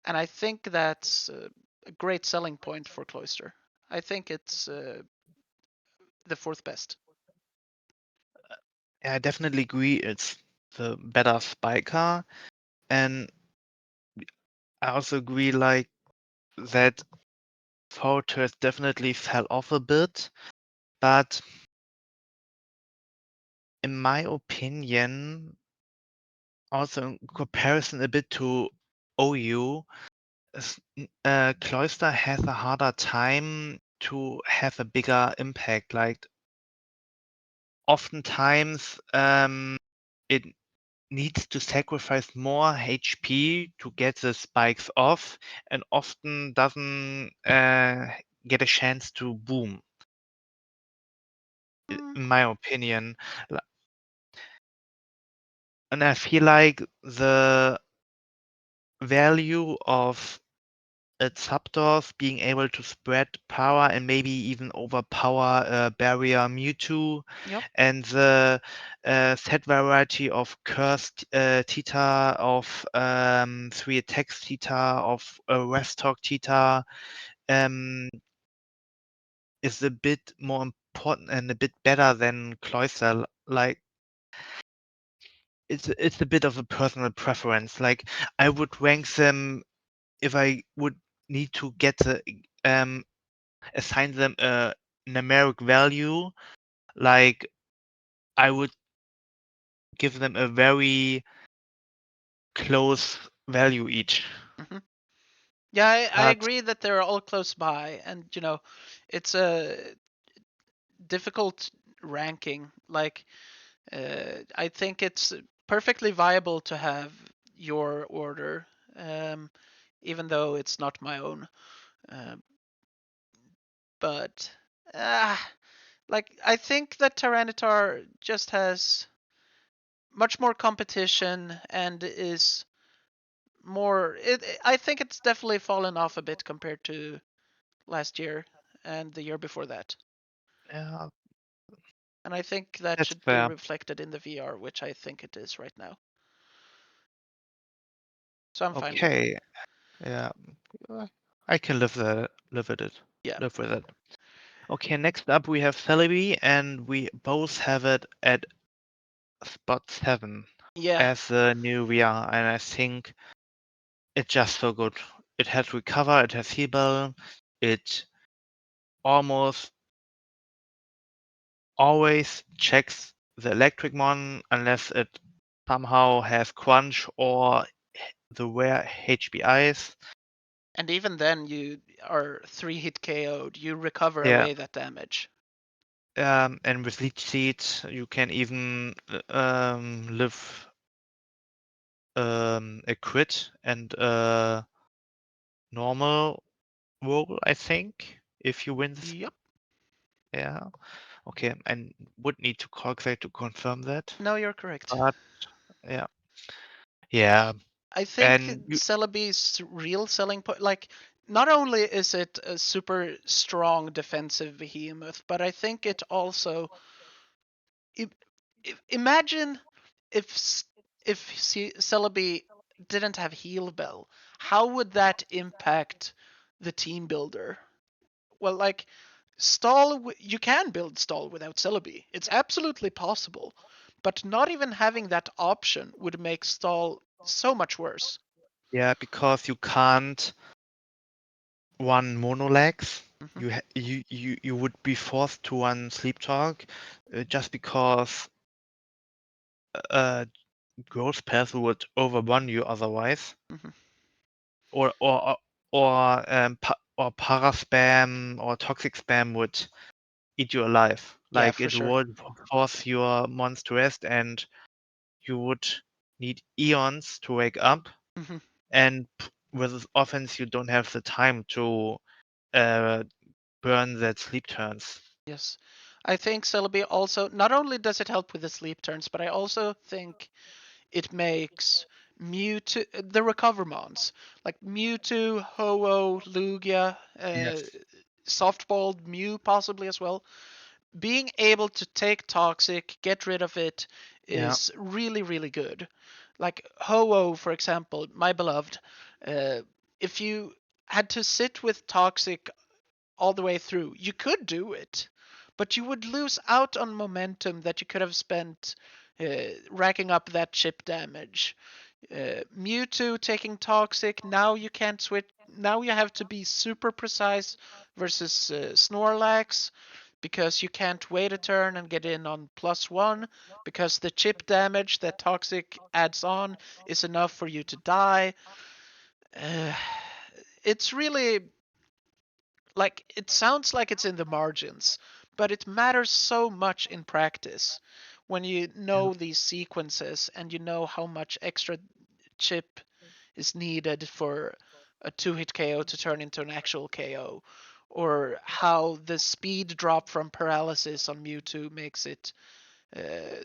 [SPEAKER 1] And I think that's a great selling point for Cloyster. I think it's the fourth best.
[SPEAKER 2] I definitely agree. It's the better spiker, and I also agree like that Fortress definitely fell off a bit, but in my opinion, also in comparison a bit to OU, Cloyster has a harder time to have a bigger impact. Like oftentimes, it needs to sacrifice more HP to get the spikes off, and often doesn't get a chance to boom.
[SPEAKER 1] Mm,
[SPEAKER 2] In my opinion, and I feel like the value of a Zapdos being able to spread power and maybe even overpower a barrier Mewtwo,
[SPEAKER 1] yep.
[SPEAKER 2] and the set variety of cursed Tita, of 3 attacks Tita, of rest talk Tita, um, is a bit more important and a bit better than Cloyster. Like it's a bit of a personal preference. Like I would rank them if I would need to get the assign them a numeric value. Like I would give them a very close value each.
[SPEAKER 1] Hmm. Yeah, I
[SPEAKER 2] But
[SPEAKER 1] agree that they're all close by, and it's a difficult ranking. Like, I think it's perfectly viable to have your order, um, even though it's not my own. Uh, but uh, like, I think that Tyranitar just has much more competition and is more. I think it's definitely fallen off a bit compared to last year and the year before that.
[SPEAKER 2] yeah,
[SPEAKER 1] And I think that
[SPEAKER 2] that's
[SPEAKER 1] should be
[SPEAKER 2] fair.
[SPEAKER 1] reflected in the VR, which I think it is right now. So I'm fine with it.
[SPEAKER 2] Okay. Yeah, uh, I can live with it.
[SPEAKER 1] Yeah.
[SPEAKER 2] Live with it. Okay, next up we have Celebi, and we both have it at spot 7
[SPEAKER 1] Yeah.
[SPEAKER 2] as the new VR, and I think it's just so good. It has recover, it has heal, it almost always checks the electric mon unless it somehow has crunch or the rare HBIs.
[SPEAKER 1] And even then, you are 3-hit KO'd. You recover
[SPEAKER 2] Yeah,
[SPEAKER 1] away that damage.
[SPEAKER 2] and with leech seed you can even live a crit and normal roll, I think, if you win this.
[SPEAKER 1] Yep.
[SPEAKER 2] Yeah. Okay, I would need to calculate to confirm that.
[SPEAKER 1] No, you're correct.
[SPEAKER 2] But yeah. Yeah.
[SPEAKER 1] I think
[SPEAKER 2] And you,
[SPEAKER 1] Celebi's real selling point, like, not only is it a super strong defensive behemoth, but I think it also. Imagine if Celebi didn't have heal bell, how would that impact the team builder? Well, like, stall, you can build stall without Celebi. It's absolutely possible, but not even having that option would make stall so much worse.
[SPEAKER 2] yeah, because you can't run monolags.
[SPEAKER 1] Hmm.
[SPEAKER 2] You would be forced to run sleep talk just because uh growth path would overrun you otherwise.
[SPEAKER 1] Hmm.
[SPEAKER 2] Or or para spam or toxic spam would eat you alive.
[SPEAKER 1] Yeah,
[SPEAKER 2] Like
[SPEAKER 1] for
[SPEAKER 2] it
[SPEAKER 1] sure.
[SPEAKER 2] would force your mons to rest, and you would need eons to wake up.
[SPEAKER 1] Hmm.
[SPEAKER 2] And with this offense, you don't have the time to uh, burn that sleep turns.
[SPEAKER 1] Yes. I think Celebi also, not only does it help with the sleep turns, but I also think it makes Mewtwo, the recover mons, like Mewtwo, Ho-Oh, Lugia,
[SPEAKER 2] Yes.
[SPEAKER 1] softballed Mew possibly as well. Being able to take Toxic, get rid of it,
[SPEAKER 2] Yeah.
[SPEAKER 1] is really, really good. Like Ho-Oh, for example, my beloved, uh, if you had to sit with Toxic all the way through, you could do it, but you would lose out on momentum that you could have spent racking up that chip damage. Mewtwo taking Toxic, now you can't switch. Now you have to be super precise versus Snorlax because you can't wait a turn and get in on +1 because the chip damage that Toxic adds on is enough for you to die. Uh, it's really, like, it sounds like it's in the margins, but it matters so much in practice when you
[SPEAKER 2] Yeah.
[SPEAKER 1] know these sequences and you know how much extra chip is needed for a 2-hit KO to turn into an actual KO, or how the speed drop from paralysis on Mewtwo makes it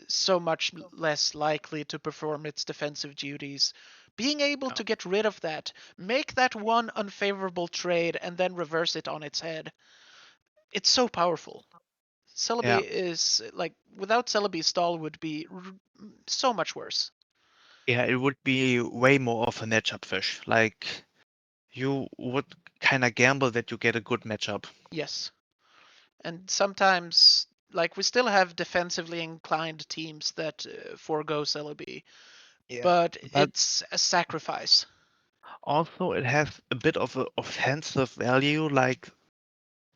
[SPEAKER 1] so much less likely to perform its defensive duties. Being able
[SPEAKER 2] Yeah.
[SPEAKER 1] to get rid of that, make that one unfavorable trade, and then reverse it on its head, it's so powerful.
[SPEAKER 2] Yeah.
[SPEAKER 1] Celebi is like, without Celebi, Stall would be so much worse.
[SPEAKER 2] Yeah, it would be way more of a matchup fish. Like you would kind of gamble that you get a good matchup.
[SPEAKER 1] Yes. And sometimes, like, we still have defensively inclined teams that forego Celebi,
[SPEAKER 2] Yeah.
[SPEAKER 1] but
[SPEAKER 2] But
[SPEAKER 1] it's a sacrifice.
[SPEAKER 2] also it has a bit of a offensive value. Like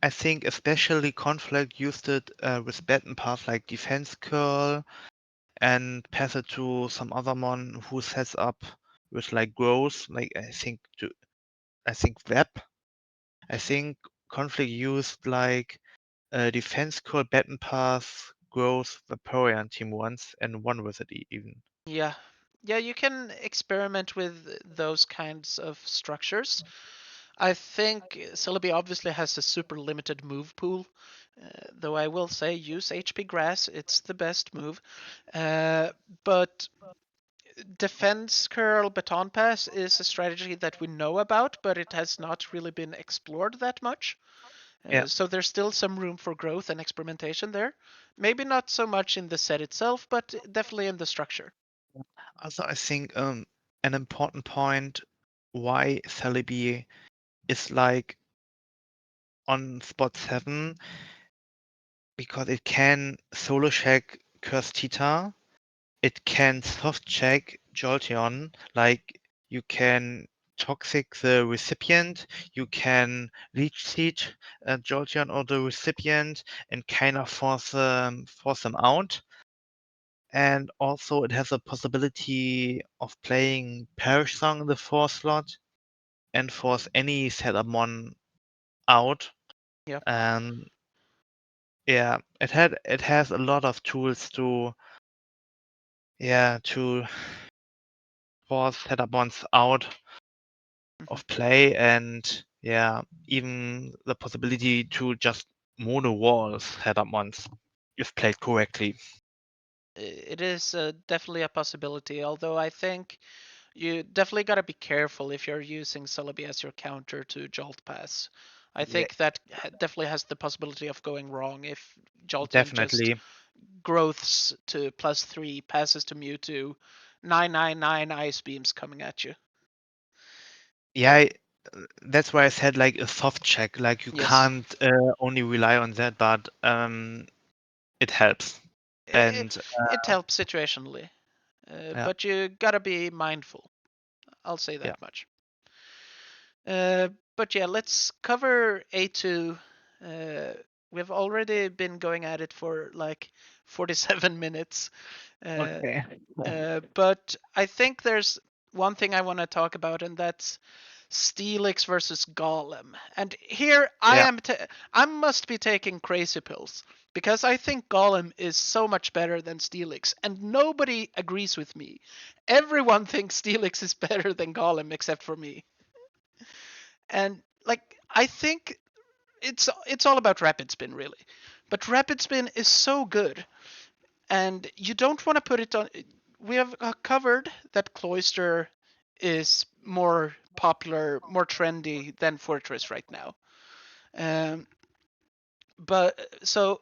[SPEAKER 2] I think especially Conflict used it with Baton Pass like Defense Curl and pass it to some other mon who sets up with like growth, like I think web. I think conflict used like defense core, baton pass, growth, Vaporeon team once, and won with it even.
[SPEAKER 1] Yeah. Yeah, you can experiment with those kinds of structures. I think Celebi obviously has a super limited move pool, though I will say use HP Grass, it's the best move. But Defense Curl Baton Pass is a strategy that we know about, but it has not really been explored that much.
[SPEAKER 2] Yeah.
[SPEAKER 1] So there's still some room for growth and experimentation there. Maybe not so much in the set itself, but definitely in the structure.
[SPEAKER 2] Also, I think an important point why Celebi is like on spot 7 because it can solo check Curse Tita, it can soft check Jolteon, like you can toxic the recipient, you can leech seed Jolteon or the recipient and kind of force them out. And also it has a possibility of playing Perish Song in the 4th slot and force any setup mon out.
[SPEAKER 1] Yeah.
[SPEAKER 2] And yeah, it has a lot of tools to force setup mons out
[SPEAKER 1] Mhm.
[SPEAKER 2] of play, and yeah, even the possibility to just mono wall setup mons if played correctly.
[SPEAKER 1] It is definitely a possibility, although I think you definitely got to be careful if you're using Celebi as your counter to Jolt Pass. I
[SPEAKER 2] Yeah,
[SPEAKER 1] think that definitely has the possibility of going wrong if Jolteon just
[SPEAKER 2] definitely.
[SPEAKER 1] growths to +3, passes to Mewtwo, 999 Ice Beams coming at you.
[SPEAKER 2] Yeah, that's why I said like a soft check. Like you
[SPEAKER 1] Yes.
[SPEAKER 2] can't only rely on that, but it helps.
[SPEAKER 1] It,
[SPEAKER 2] And
[SPEAKER 1] it helps situationally,
[SPEAKER 2] yeah,
[SPEAKER 1] but you gotta be mindful. I'll say
[SPEAKER 2] yeah,
[SPEAKER 1] that much. But yeah, let's cover A2. Uh, we've already been going at it for like 47 minutes. Uh,
[SPEAKER 2] okay.
[SPEAKER 1] but I think there's one thing I want to talk about, and that's Steelix versus Golem. And here
[SPEAKER 2] Yeah,
[SPEAKER 1] I must be taking crazy pills because I think Golem is so much better than Steelix, and nobody agrees with me. Everyone thinks Steelix is better than Golem except for me. And like I think it's all about rapid spin really. But rapid spin is so good, and you don't want to put it on. We have covered that Cloyster is more popular, more trendy than Fortress right now. Um, but so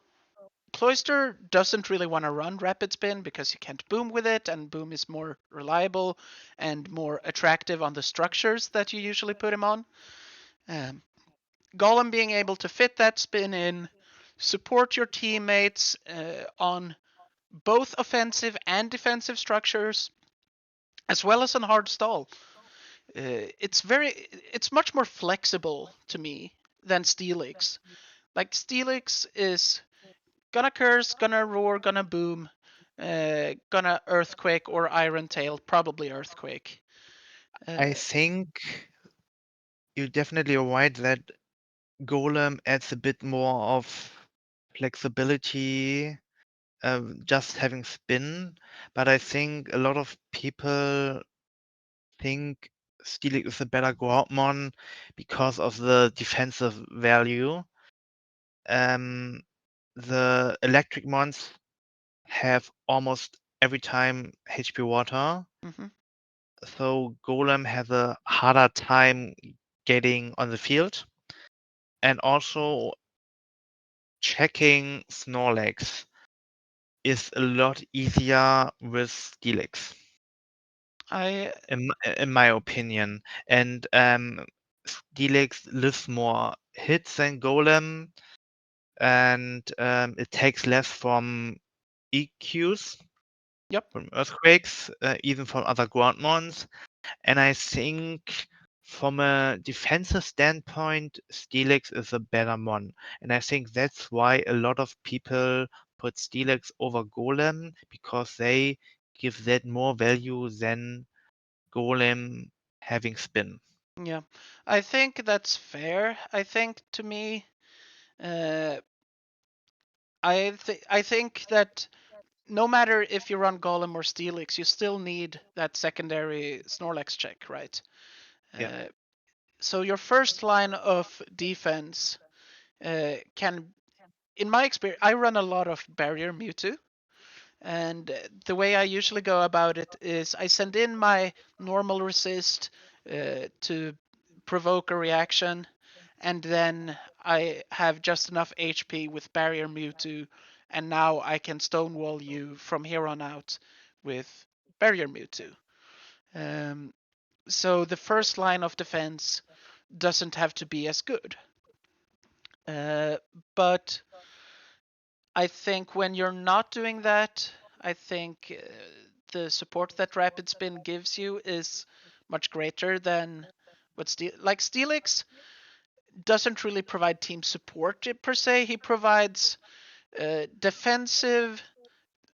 [SPEAKER 1] Cloyster doesn't really want to run Rapid Spin because you can't boom with it, and boom is more reliable and more attractive on the structures that you usually put him on. Um, Golem being able to fit that spin in, support your teammates on both offensive and defensive structures, as well as on hard stall. It's much more flexible to me than Steelix. Like Steelix is gonna curse, gonna roar, gonna boom, gonna earthquake or iron tail, probably earthquake.
[SPEAKER 2] I
[SPEAKER 1] Uh,
[SPEAKER 2] think you definitely are right that Golem adds a bit more of flexibility, just having spin. But I think a lot of people think Steelix is a better Groudmon because of the defensive value. Um, the electric mons have almost every time HP water,
[SPEAKER 1] mhm.
[SPEAKER 2] so Golem has a harder time getting on the field. And also checking Snorlax is a lot easier with Steelix,
[SPEAKER 1] I
[SPEAKER 2] in my opinion. And Steelix lives more hits than Golem, and it takes less from EQs,
[SPEAKER 1] Yep.
[SPEAKER 2] from earthquakes, even from other ground mons. And I think from a defensive standpoint, Steelix is a better mon. And I think that's why a lot of people put Steelix over Golem because they give that more value than Golem having spin.
[SPEAKER 1] Yeah, I think that's fair. I think to me, uh, I think that no matter if you run Golem or Steelix, you still need that secondary Snorlax check, right?
[SPEAKER 2] Yeah.
[SPEAKER 1] Uh, so your first line of defense can, in my experience, I run a lot of Barrier Mewtwo. And the way I usually go about it is I send in my normal resist to provoke a reaction, and then I have just enough HP with Barrier Mewtwo, and now I can stonewall you from here on out with Barrier Mewtwo. Um, so the first line of defense doesn't have to be as good. But I think when you're not doing that, I think the support that Rapid Spin gives you is much greater than what like Steelix doesn't really provide team support per se. He provides defensive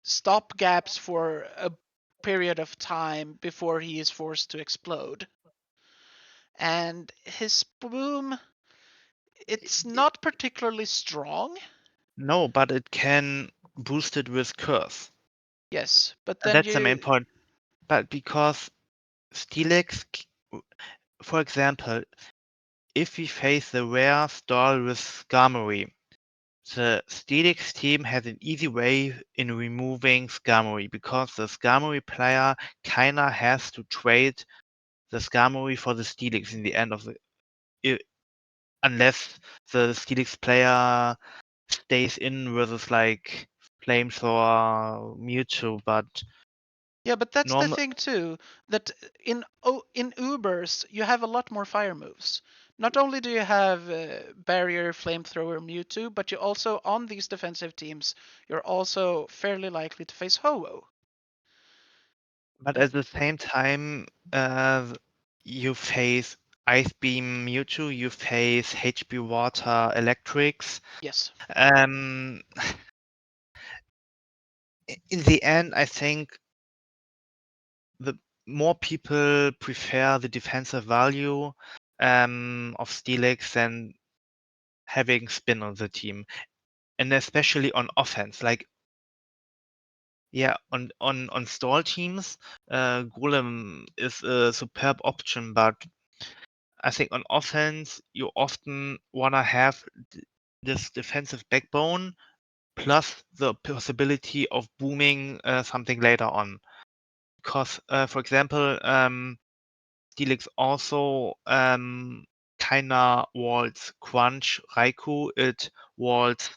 [SPEAKER 1] stop gaps for a period of time before he is forced to explode. And his boom, it's not particularly strong.
[SPEAKER 2] No, but it can boost it with curse.
[SPEAKER 1] Yes, but
[SPEAKER 2] And
[SPEAKER 1] then
[SPEAKER 2] that's the main
[SPEAKER 1] you.
[SPEAKER 2] point. But because Steelix, for example, if we face the rare stall with Skarmory, the Steelix team has an easy way in removing Skarmory because the Skarmory player kinda has to trade the Skarmory for the Steelix in the end of unless the Steelix player stays in versus like Flamethrower, Mewtwo, but
[SPEAKER 1] Yeah, but that's the
[SPEAKER 2] normal.
[SPEAKER 1] thing too. That in Ubers you have a lot more fire moves. Not only do you have barrier, flamethrower, Mewtwo, but you also on these defensive teams you're also fairly likely to face Ho-Oh.
[SPEAKER 2] But at the same time, you face Ice Beam Mewtwo, you face HP Water Electrics.
[SPEAKER 1] Yes.
[SPEAKER 2] Um, in the end, I think the more people prefer the defensive value of Steelix than having spin on the team, and especially on offense. Like, yeah, on stall teams, Golem is a superb option, but I think on offense, you often want to have this defensive backbone plus the possibility of booming something later on. Because, for example, Steelix also kinda walls Crunch Raikou, it walls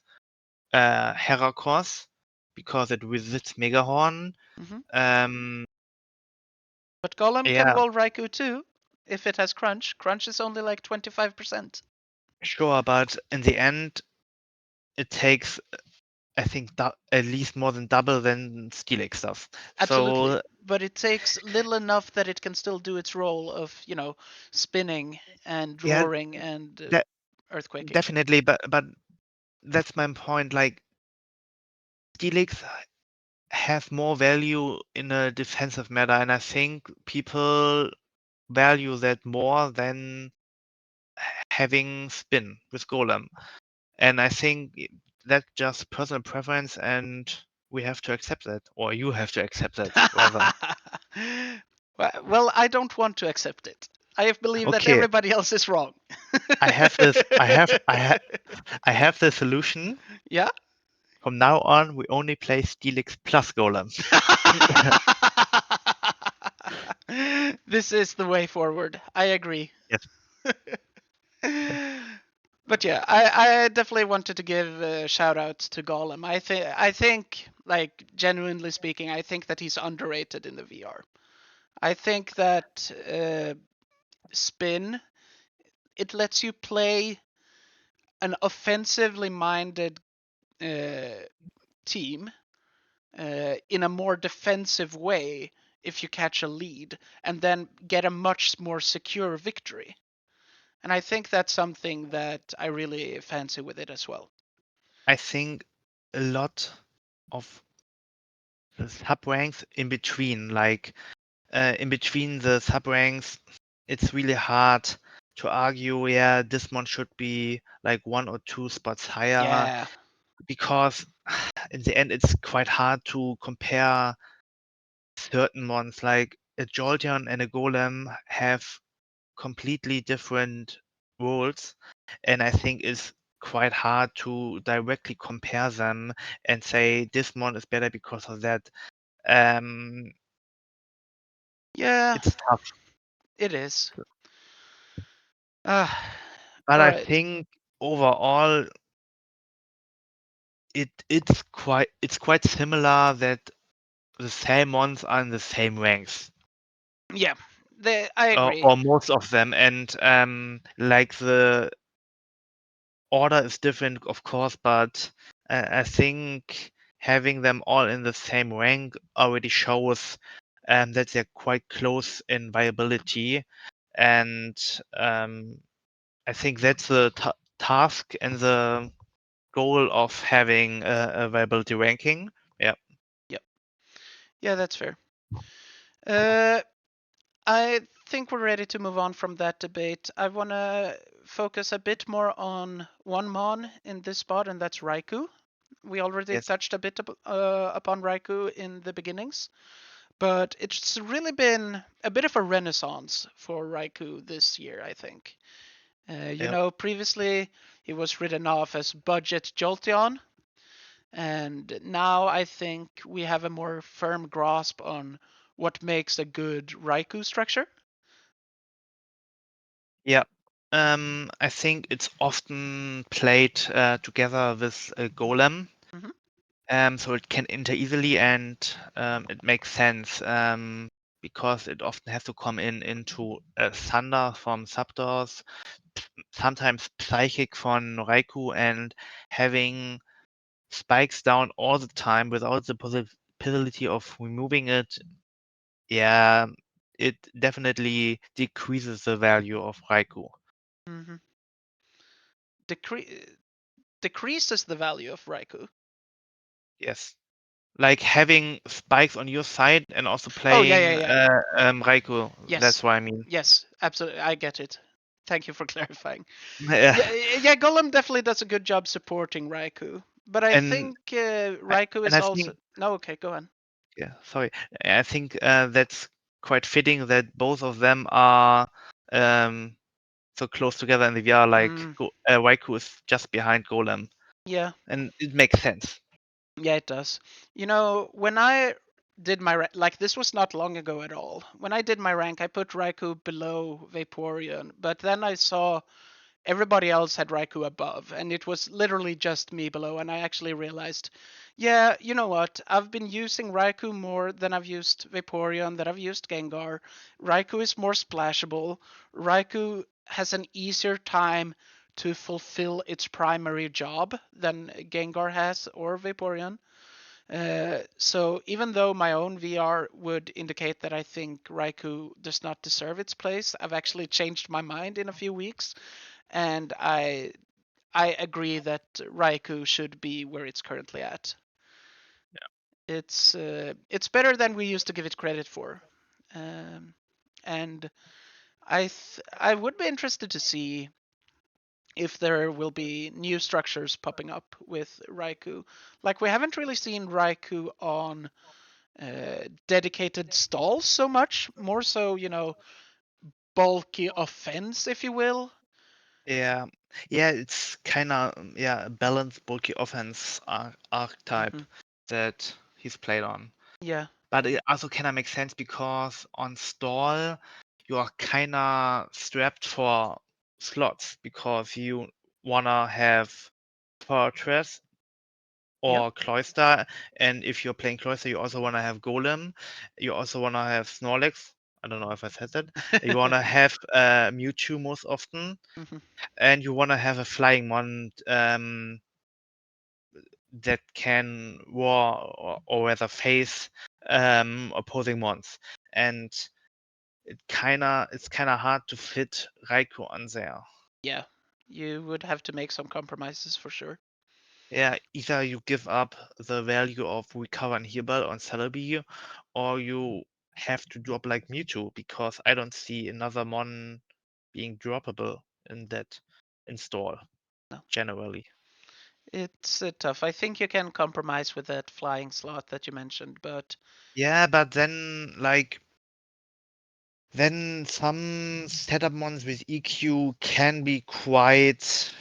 [SPEAKER 2] Heracross because it resists Megahorn.
[SPEAKER 1] Hmm.
[SPEAKER 2] Um,
[SPEAKER 1] But Golem can
[SPEAKER 2] yeah,
[SPEAKER 1] wall Raikou too if it has Crunch. Crunch is only like 25%.
[SPEAKER 2] sure, but in the end, it takes I think at least more than double than Steelix does.
[SPEAKER 1] Absolutely.
[SPEAKER 2] So
[SPEAKER 1] But it takes little enough that it can still do its role of, spinning and
[SPEAKER 2] yeah,
[SPEAKER 1] roaring and
[SPEAKER 2] de-
[SPEAKER 1] earthquaking.
[SPEAKER 2] definitely, but that's my point. Like Steelix have more value in a defensive matter, and I think people value that more than having spin with Golem. And I think that's just personal preference, and we have to accept that, or you have to accept that rather.
[SPEAKER 1] Well, I don't want to accept it. I believe that
[SPEAKER 2] Okay,
[SPEAKER 1] everybody else is wrong.
[SPEAKER 2] I have this. I have the solution.
[SPEAKER 1] Yeah?
[SPEAKER 2] From now on, we only play Steelix plus Golem.
[SPEAKER 1] This is the way forward. I agree.
[SPEAKER 2] Yes.
[SPEAKER 1] But yeah, I definitely wanted to give a shout out to Golem. I think, like genuinely speaking, I think that he's underrated in the VR. I think that spin, it lets you play an offensively minded uh, team in a more defensive way if you catch a lead and then get a much more secure victory. And I think that's something that I really fancy with it as well.
[SPEAKER 2] I think a lot of the sub ranks in between, like in between the sub ranks, it's really hard to argue, yeah, this one should be like 1 or 2 spots higher,
[SPEAKER 1] Yeah.
[SPEAKER 2] because in the end it's quite hard to compare certain ones. Like a Jolteon and a Golem have completely different roles, and I think it's quite hard to directly compare them and say this one is better because of that. Um,
[SPEAKER 1] Yeah,
[SPEAKER 2] it's tough,
[SPEAKER 1] it is. Uh,
[SPEAKER 2] but
[SPEAKER 1] all
[SPEAKER 2] I
[SPEAKER 1] right.
[SPEAKER 2] think overall it's quite similar that the same ones are in the same ranks,
[SPEAKER 1] Yeah, I agree.
[SPEAKER 2] or most of them, and like the order is different, of course, but I think having them all in the same rank already shows that they're quite close in viability, and um, I think that's the task and the goal of having a viability ranking. Yeah.
[SPEAKER 1] Yep. Yeah, that's fair. Uh, I think we're ready to move on from that debate. I want to focus a bit more on one Mon in this spot, and that's Raikou. We already
[SPEAKER 2] Yes.
[SPEAKER 1] touched a bit upon Raikou in the beginnings, but it's really been a bit of a renaissance for Raikou this year, I think.
[SPEAKER 2] Yeah.
[SPEAKER 1] Previously he was written off as budget Jolteon, and now I think we have a more firm grasp on what makes a good Raikou structure.
[SPEAKER 2] Yeah. I think it's often played together with a golem,
[SPEAKER 1] Hmm.
[SPEAKER 2] so it can enter easily, and it makes sense because it often has to come into Thunder from Zapdos, sometimes Psychic from Raikou, and having spikes down all the time without the possibility of removing it. Yeah, it definitely decreases the value of Raikou.
[SPEAKER 1] Hmm. Decre- decreases the value of Raikou.
[SPEAKER 2] Yes. Like having spikes on your side and also
[SPEAKER 1] Oh yeah, yeah,
[SPEAKER 2] playing
[SPEAKER 1] yeah.
[SPEAKER 2] Raikou.
[SPEAKER 1] Yes,
[SPEAKER 2] That's what I mean.
[SPEAKER 1] yes, absolutely. I get it. Thank you for clarifying.
[SPEAKER 2] Yeah.
[SPEAKER 1] Yeah, yeah. Golem definitely does a good job supporting Raikou, but I
[SPEAKER 2] And
[SPEAKER 1] think
[SPEAKER 2] I-
[SPEAKER 1] Raikou
[SPEAKER 2] and
[SPEAKER 1] is
[SPEAKER 2] I
[SPEAKER 1] also
[SPEAKER 2] think,
[SPEAKER 1] no. Okay, go on.
[SPEAKER 2] yeah, sorry. I think that's quite fitting that both of them are um, so close together in the VR. Like
[SPEAKER 1] Mm,
[SPEAKER 2] Raikou is just behind Golem,
[SPEAKER 1] yeah,
[SPEAKER 2] and it makes sense.
[SPEAKER 1] yeah, it does. When I did my like this was not long ago at all. When I did my rank, I put Raikou below Vaporeon, but then I saw everybody else had Raikou above, and it was literally just me below. And I actually realized, yeah, you know what? I've been using Raikou more than I've used Vaporeon, that I've used Gengar. Raikou is more splashable. Raikou has an easier time to fulfill its primary job than Gengar has or Vaporeon. So even though my own VR would indicate that I think Raikou does not deserve its place, I've actually changed my mind in a few weeks, and I agree that Raikou should be where it's currently at. It's better than we used to give it credit for, and I would be interested to see if there will be new structures popping up with Raikou. Like we haven't really seen Raikou on dedicated stalls so much. More so, bulky offense, if you will.
[SPEAKER 2] Yeah, yeah, it's kind of a balanced bulky offense archetype
[SPEAKER 1] Hmm.
[SPEAKER 2] that he's played on.
[SPEAKER 1] Yeah.
[SPEAKER 2] But it also kind of makes sense because on stall you are kind of strapped for slots because you wanna have Fortress
[SPEAKER 1] Yep.
[SPEAKER 2] or Cloyster, and if you're playing Cloyster, you also wanna have Golem. You also wanna have Snorlax. I don't know if I said that. You wanna have Mewtwo most often,
[SPEAKER 1] Hmm.
[SPEAKER 2] and you want to have a flying one that can war or rather face opposing mons. And it's kind of hard to fit Raikou on there.
[SPEAKER 1] Yeah. You would have to make some compromises for sure.
[SPEAKER 2] Yeah, either you give up the value of recover and heal bell on Celebi, or you have to drop like Mewtwo because I don't see another Mon being droppable in that install
[SPEAKER 1] No,
[SPEAKER 2] generally.
[SPEAKER 1] it's tough. I think you can compromise with that flying slot that you mentioned, but
[SPEAKER 2] Yeah, but then some setup mons with EQ can be quite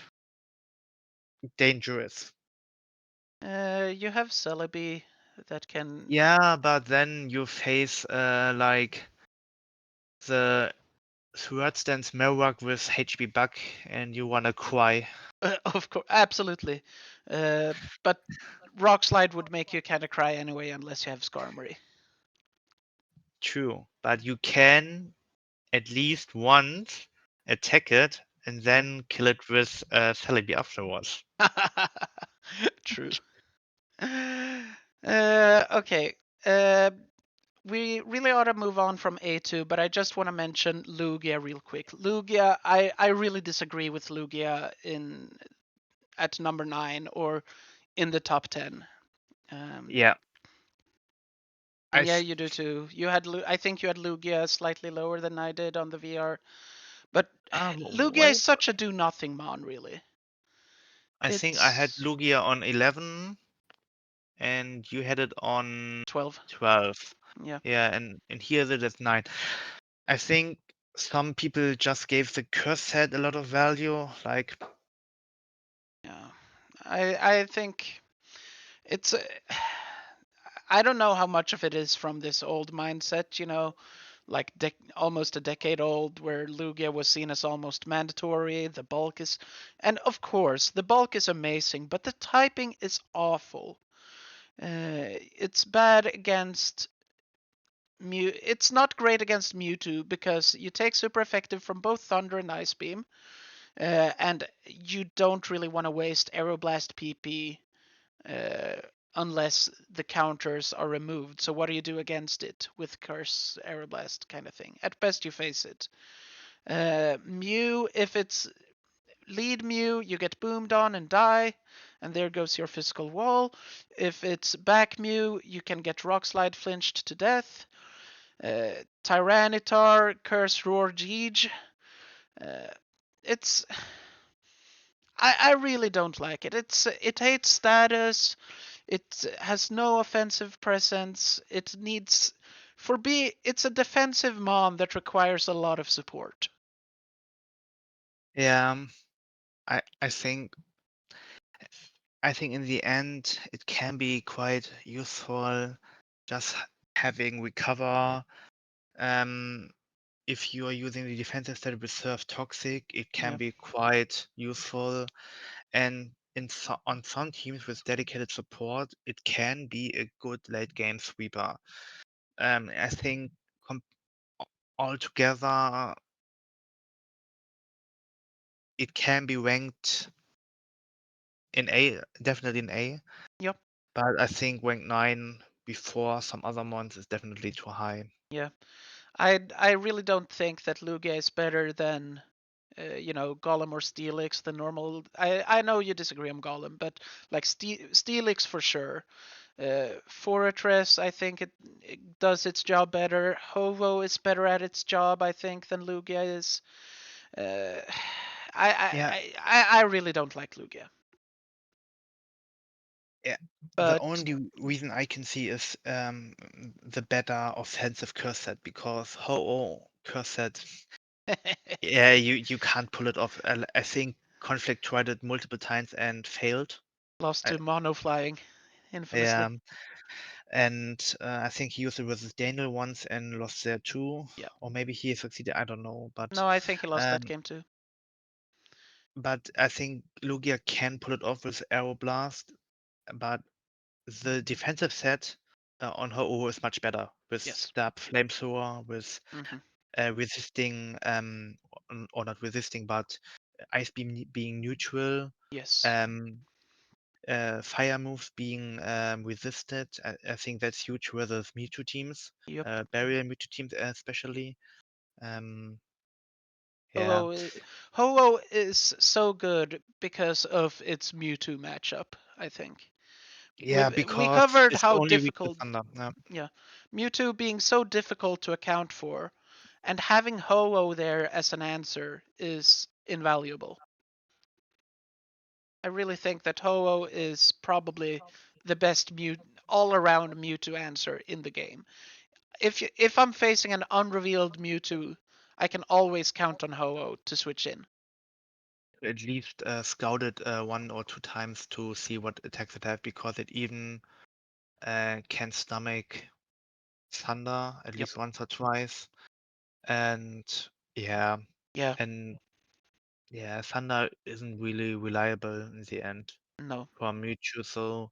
[SPEAKER 2] dangerous.
[SPEAKER 1] you have Celebi that can.
[SPEAKER 2] Yeah, but then you face like the third stance Merwak with HP Buck and you wanna cry.
[SPEAKER 1] Of course, absolutely. But Rock Slide would make you kind of cry anyway, unless you have Skarmory.
[SPEAKER 2] True. But you can at least once attack it and
[SPEAKER 1] True.
[SPEAKER 2] then kill it with Celebi afterwards.
[SPEAKER 1] True. Okay. We really ought to move on from A2, but I just want to mention Lugia real quick. Lugia, I really disagree with Lugia in at number 9 or in the top 10. Um,
[SPEAKER 2] Yeah. I
[SPEAKER 1] and yeah,
[SPEAKER 2] s-
[SPEAKER 1] you do too. I think you had Lugia slightly lower than I did on the VR, but Lugia
[SPEAKER 2] wait.
[SPEAKER 1] is such a do nothing mon, really.
[SPEAKER 2] I think I had
[SPEAKER 1] It's
[SPEAKER 2] Lugia on 11 and you had it on
[SPEAKER 1] 12.
[SPEAKER 2] 12.
[SPEAKER 1] Yeah.
[SPEAKER 2] Yeah, and here it is 9. I think some people just gave the curse set a lot of value. Like,
[SPEAKER 1] Yeah. I think it's I don't know how much of it is from this old mindset, like almost a decade old, where Lugia was seen as almost mandatory. The bulk is, and of course, the bulk is amazing, but the typing is awful. It's bad against Mew. It's not great against Mewtwo because you take super effective from both Thunder and Ice Beam, and you don't really want to waste Aeroblast PP uh, unless the counters are removed. So what do you do against it with Curse, Aeroblast kind of thing? At best, you face it. Mew, if it's lead Mew, you get boomed on and die, and there goes your physical wall. If it's back Mew, you can get Rock Slide flinched to death. Tyranitar, Curse, Roar, Jeege. Uh, it's I really don't like it. It hates status. It has no offensive presence. It needs it's a defensive mon that requires a lot of support.
[SPEAKER 2] yeah, I think in the end it can be quite useful just having recover. Um, if you are using the defensive stat with Surf Toxic, it can
[SPEAKER 1] Yeah.
[SPEAKER 2] be quite useful. And on some teams with dedicated support, it can be a good late game sweeper. I think altogether it can be ranked in A, definitely in A,
[SPEAKER 1] Yep.
[SPEAKER 2] but I think rank 9 before some other mons is definitely too high.
[SPEAKER 1] Yeah. I really don't think that Lugia is better than Golem or Steelix, the normal. I know you disagree on Golem, but like Steelix for sure. Fortress, I think it does its job better. Hovo is better at its job, I think, than Lugia is. Uh, I, I
[SPEAKER 2] Yeah,
[SPEAKER 1] I really don't like Lugia,
[SPEAKER 2] yeah. The
[SPEAKER 1] but
[SPEAKER 2] only reason I can see is the better offensive curse set because Ho-Oh curse set, yeah, you can't pull it off. I think Conflict tried it multiple times and failed.
[SPEAKER 1] lost
[SPEAKER 2] I,
[SPEAKER 1] to Mono Flying, infamously.
[SPEAKER 2] yeah, and I think he used it versus Daniel once and lost there too,
[SPEAKER 1] Yeah.
[SPEAKER 2] or maybe he succeeded. I don't know,
[SPEAKER 1] No, I think he lost that
[SPEAKER 2] um,
[SPEAKER 1] game too.
[SPEAKER 2] but I think Lugia can pull it off with Aeroblast. But the defensive set on Ho-Oh is much better with
[SPEAKER 1] Yes.
[SPEAKER 2] Stab, Flamethrower, with
[SPEAKER 1] Hmm.
[SPEAKER 2] resisting, or not resisting, but Ice Beam being neutral,
[SPEAKER 1] Yes.
[SPEAKER 2] um, fire moves being resisted. I think that's huge versus Mewtwo teams,
[SPEAKER 1] Yep.
[SPEAKER 2] barrier Mewtwo teams especially. Um, yeah,
[SPEAKER 1] Ho-Oh, Ho-Oh is so good because of its Mewtwo matchup, I think.
[SPEAKER 2] Yeah,
[SPEAKER 1] We
[SPEAKER 2] because
[SPEAKER 1] covered
[SPEAKER 2] it's
[SPEAKER 1] how
[SPEAKER 2] only weak to
[SPEAKER 1] difficult,
[SPEAKER 2] Thunder. Yeah.
[SPEAKER 1] yeah, Mewtwo being so difficult to account for, and having Ho-Oh there as an answer is invaluable. I really think that Ho-Oh is probably the best all-around Mewtwo answer in the game. If I'm facing an unrevealed Mewtwo, I can always count on Ho-Oh to switch in.
[SPEAKER 2] At least scout it 1 or 2 times to see what attacks it have, because it even can stomach Thunder at
[SPEAKER 1] Yep.
[SPEAKER 2] least once or twice. And yeah,
[SPEAKER 1] Yeah.
[SPEAKER 2] and yeah, Thunder isn't really reliable in the end
[SPEAKER 1] No.
[SPEAKER 2] for Mewtwo, so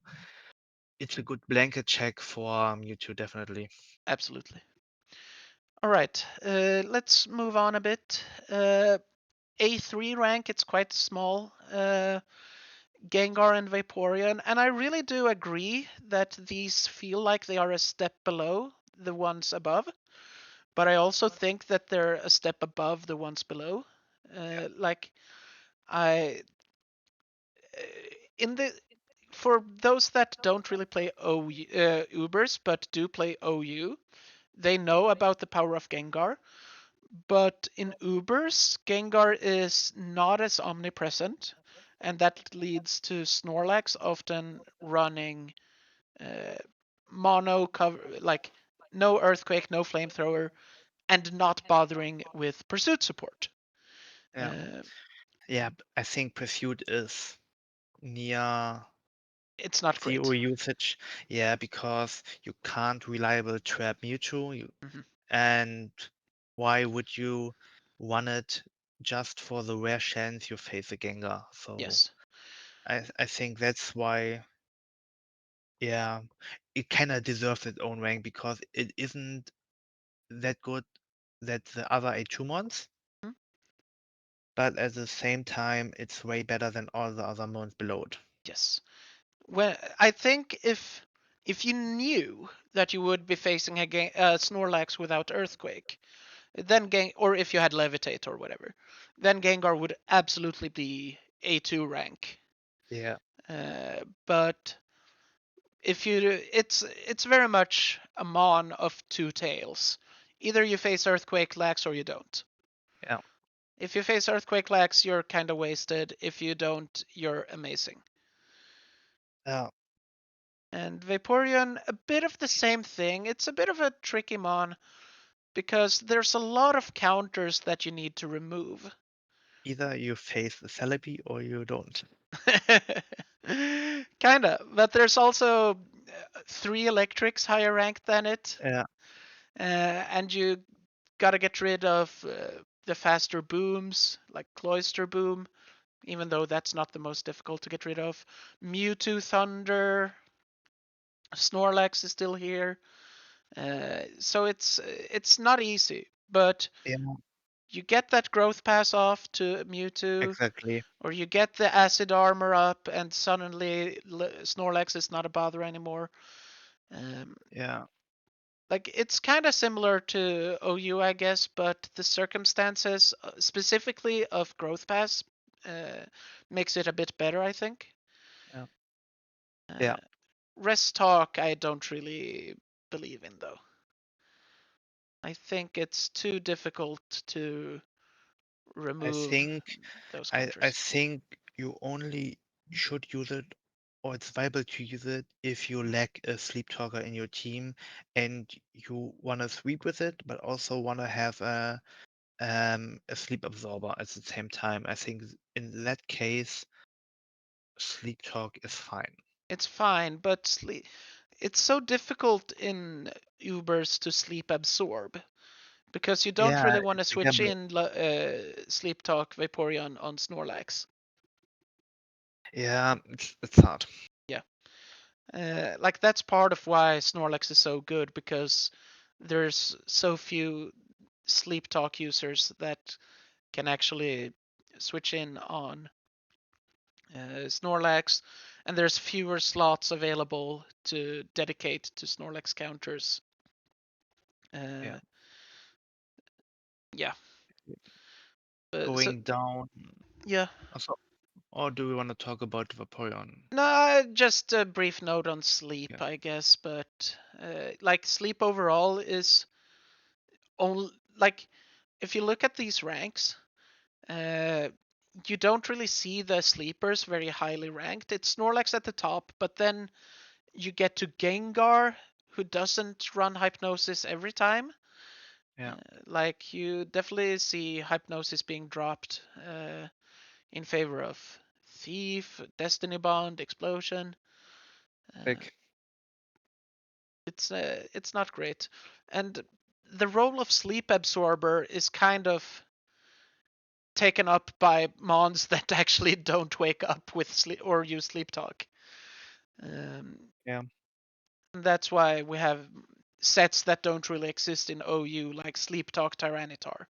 [SPEAKER 2] it's a good blanket check for Mewtwo, definitely.
[SPEAKER 1] Absolutely. All right. Let's move on a bit. A3 rank, it's quite small. Gengar and Vaporeon, and I really do agree that these feel like they are a step below the ones above, but I also think that they're a step above the ones below. Like I in the for those that don't really play Ubers but do play OU, they know about the power of Gengar. But in Ubers, Gengar is not as omnipresent, and that leads to Snorlax often running uh, mono cover, like no Earthquake, no Flamethrower, and not bothering with Pursuit support.
[SPEAKER 2] Yeah,
[SPEAKER 1] Uh,
[SPEAKER 2] yeah. I think Pursuit is near
[SPEAKER 1] it's not
[SPEAKER 2] zero
[SPEAKER 1] great.
[SPEAKER 2] usage. Yeah, because you can't reliable trap Mewtwo.
[SPEAKER 1] Hmm.
[SPEAKER 2] And why would you want it just for the rare chance you face a Gengar? So
[SPEAKER 1] Yes.
[SPEAKER 2] I think that's why, yeah, it kind of deserves its own rank, because it isn't that good that the other A2 mons,
[SPEAKER 1] Mhm.
[SPEAKER 2] but at the same time, it's way better than all the other mons below it.
[SPEAKER 1] Yes. When I think if you knew that you would be facing a Snorlax without Earthquake, then or if you had Levitate or whatever, then Gengar would absolutely be A2 rank.
[SPEAKER 2] Yeah,
[SPEAKER 1] But if you, it's very much a mon of two tails. Either you face Earthquake Lax or you don't.
[SPEAKER 2] yeah,
[SPEAKER 1] If you face Earthquake Lax, you're kind of wasted. If you don't, you're amazing.
[SPEAKER 2] yeah.
[SPEAKER 1] And Vaporeon, a bit of the same thing. It's a bit of a tricky mon because there's a lot of counters that you need to remove.
[SPEAKER 2] Either you face the Celebi or you don't.
[SPEAKER 1] Kinda, but there's also three electrics higher ranked than it,
[SPEAKER 2] Yeah,
[SPEAKER 1] and you gotta get rid of the faster booms like Cloyster boom, even though that's not the most difficult to get rid of. Mewtwo Thunder, Snorlax is still here, so it's not easy, but
[SPEAKER 2] yeah,
[SPEAKER 1] you get that growth pass off to Mewtwo,
[SPEAKER 2] exactly.
[SPEAKER 1] or you get the acid armor up, and suddenly Snorlax is not a bother anymore. Um,
[SPEAKER 2] Yeah,
[SPEAKER 1] like it's kind of similar to OU, I guess, but the circumstances, specifically of growth pass, uh, makes it a bit better, I think.
[SPEAKER 2] yeah, yeah.
[SPEAKER 1] Uh, Rest talk, I don't really believe in though. I think it's too difficult to
[SPEAKER 2] I
[SPEAKER 1] remove
[SPEAKER 2] think
[SPEAKER 1] those
[SPEAKER 2] I
[SPEAKER 1] counters.
[SPEAKER 2] think you only should use it, or it's viable to use it, if you lack a sleep talker in your team and you want to sweep with it, but also want to have a sleep absorber at the same time. I think in that case, sleep talk is fine.
[SPEAKER 1] It's fine, but it's so difficult in Ubers to sleep absorb because you don't
[SPEAKER 2] Yeah,
[SPEAKER 1] really want to
[SPEAKER 2] it's a
[SPEAKER 1] switch
[SPEAKER 2] gamble.
[SPEAKER 1] in Sleep Talk Vaporeon on Snorlax.
[SPEAKER 2] Yeah, it's hard.
[SPEAKER 1] Yeah, like that's part of why Snorlax is so good because there's so few Sleep Talk users that can actually switch in on Snorlax, and there's fewer slots available to dedicate to Snorlax counters.
[SPEAKER 2] Yeah.
[SPEAKER 1] Uh, yeah, so
[SPEAKER 2] Going down.
[SPEAKER 1] yeah,
[SPEAKER 2] Also, Or do we want to talk about Vaporeon?
[SPEAKER 1] No, just a brief note on sleep,
[SPEAKER 2] Yeah.
[SPEAKER 1] I guess. But like sleep overall is only like if you look at these ranks, uh, you don't really see the sleepers very highly ranked. It's Snorlax at the top, but then you get to Gengar, who doesn't run Hypnosis every time.
[SPEAKER 2] Yeah.
[SPEAKER 1] Like you definitely see Hypnosis being dropped in favor of Thief, Destiny Bond, Explosion. Uh,
[SPEAKER 2] Like,
[SPEAKER 1] it's not great, and the role of Sleep Absorber is kind of taken up by mons that actually don't wake up with sleep or use sleep talk. Um,
[SPEAKER 2] yeah.
[SPEAKER 1] that's why we have sets that don't really exist in OU, like Sleep Talk Tyranitar.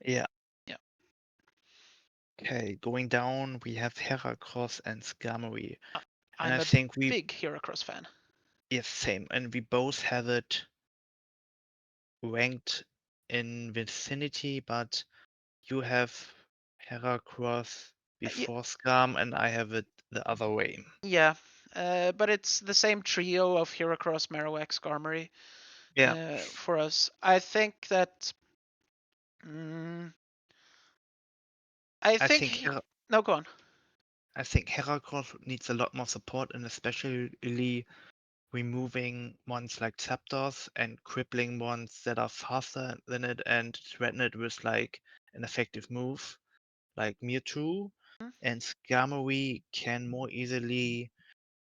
[SPEAKER 2] Yeah.
[SPEAKER 1] Yeah,
[SPEAKER 2] Okay, going down, we have Heracross and Skarmory. And I
[SPEAKER 1] I'm a
[SPEAKER 2] think we,
[SPEAKER 1] big Heracross fan.
[SPEAKER 2] yes, same. And we both have it ranked in vicinity, but you have Heracross
[SPEAKER 1] Yeah,
[SPEAKER 2] before Scam, and I have it the other way.
[SPEAKER 1] yeah. But it's the same trio of Heracross, Marowak, Skarmory
[SPEAKER 2] Yeah,
[SPEAKER 1] for us. I think that. Mm, I
[SPEAKER 2] I think
[SPEAKER 1] think. No, go on.
[SPEAKER 2] I think Heracross needs a lot more support, and especially removing ones like Zapdos and crippling ones that are faster than it and threaten it with like an effective move like Mewtwo.
[SPEAKER 1] Hmm?
[SPEAKER 2] And Skarmory can more easily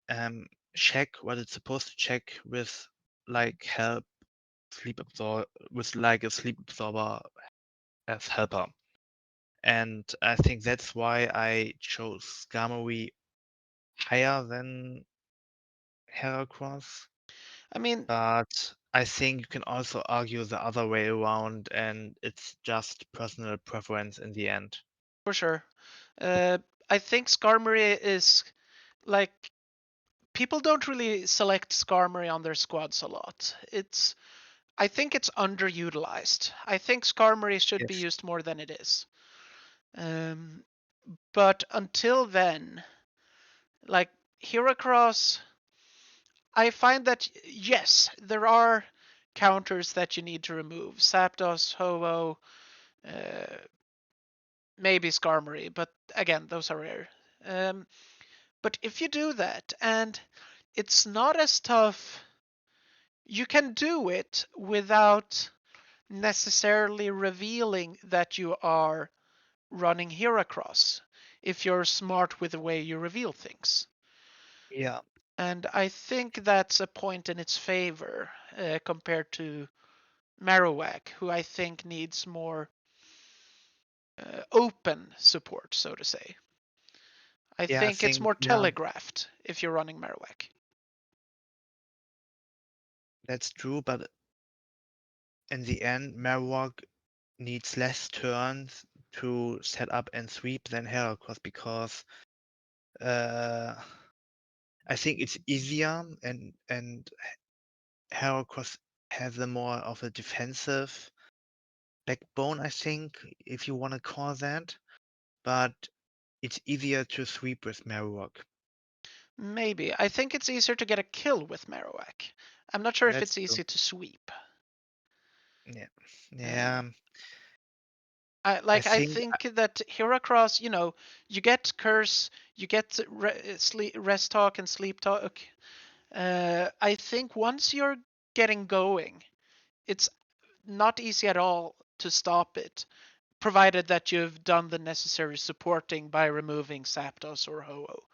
[SPEAKER 2] um, check what it's supposed to check with like help sleep absorb with like a sleep absorber as helper. And I think that's why I chose Skarmory higher than Heracross.
[SPEAKER 1] I mean,
[SPEAKER 2] But I think you can also argue the other way around, and it's just personal preference in the end.
[SPEAKER 1] for sure. Uh, I think Skarmory is like people don't really select Skarmory on their squads a lot. I think it's underutilized. I think Skarmory should be
[SPEAKER 2] Yes.
[SPEAKER 1] used more than it is. Um, but until then, like Heracross, I find that yes, there are counters that you need to remove. Zapdos, Ho-Oh, uh, maybe Skarmory, but again, those are rare. Um, but if you do that, and it's not as tough, you can do it without necessarily revealing that you are running Heracross if you're smart with the way you reveal things.
[SPEAKER 2] Yeah.
[SPEAKER 1] And I think that's a point in its favor compared to Marowak, who I think needs more open support, so to say. I
[SPEAKER 2] Yeah, I
[SPEAKER 1] think it's
[SPEAKER 2] think
[SPEAKER 1] more
[SPEAKER 2] yeah,
[SPEAKER 1] telegraphed if you're running Marowak.
[SPEAKER 2] that's true. But in the end, Marowak needs less turns to set up and sweep than Heracross because uh, I think it's easier and Heracross has a more of a defensive backbone, I think, if you want to call that. But it's easier to sweep with Marowak.
[SPEAKER 1] Maybe. I think it's easier to get a kill with Marowak. I'm not sure if
[SPEAKER 2] That's
[SPEAKER 1] it's
[SPEAKER 2] true.
[SPEAKER 1] easy to sweep.
[SPEAKER 2] Yeah.
[SPEAKER 1] Uh,
[SPEAKER 2] Yeah. I
[SPEAKER 1] I
[SPEAKER 2] think
[SPEAKER 1] think that Heracross, you get Curse, you get Rest Talk and Sleep Talk. I think once you're getting going, it's not easy at all to stop it, provided that you've done the necessary supporting by removing Zapdos or Ho-Oh.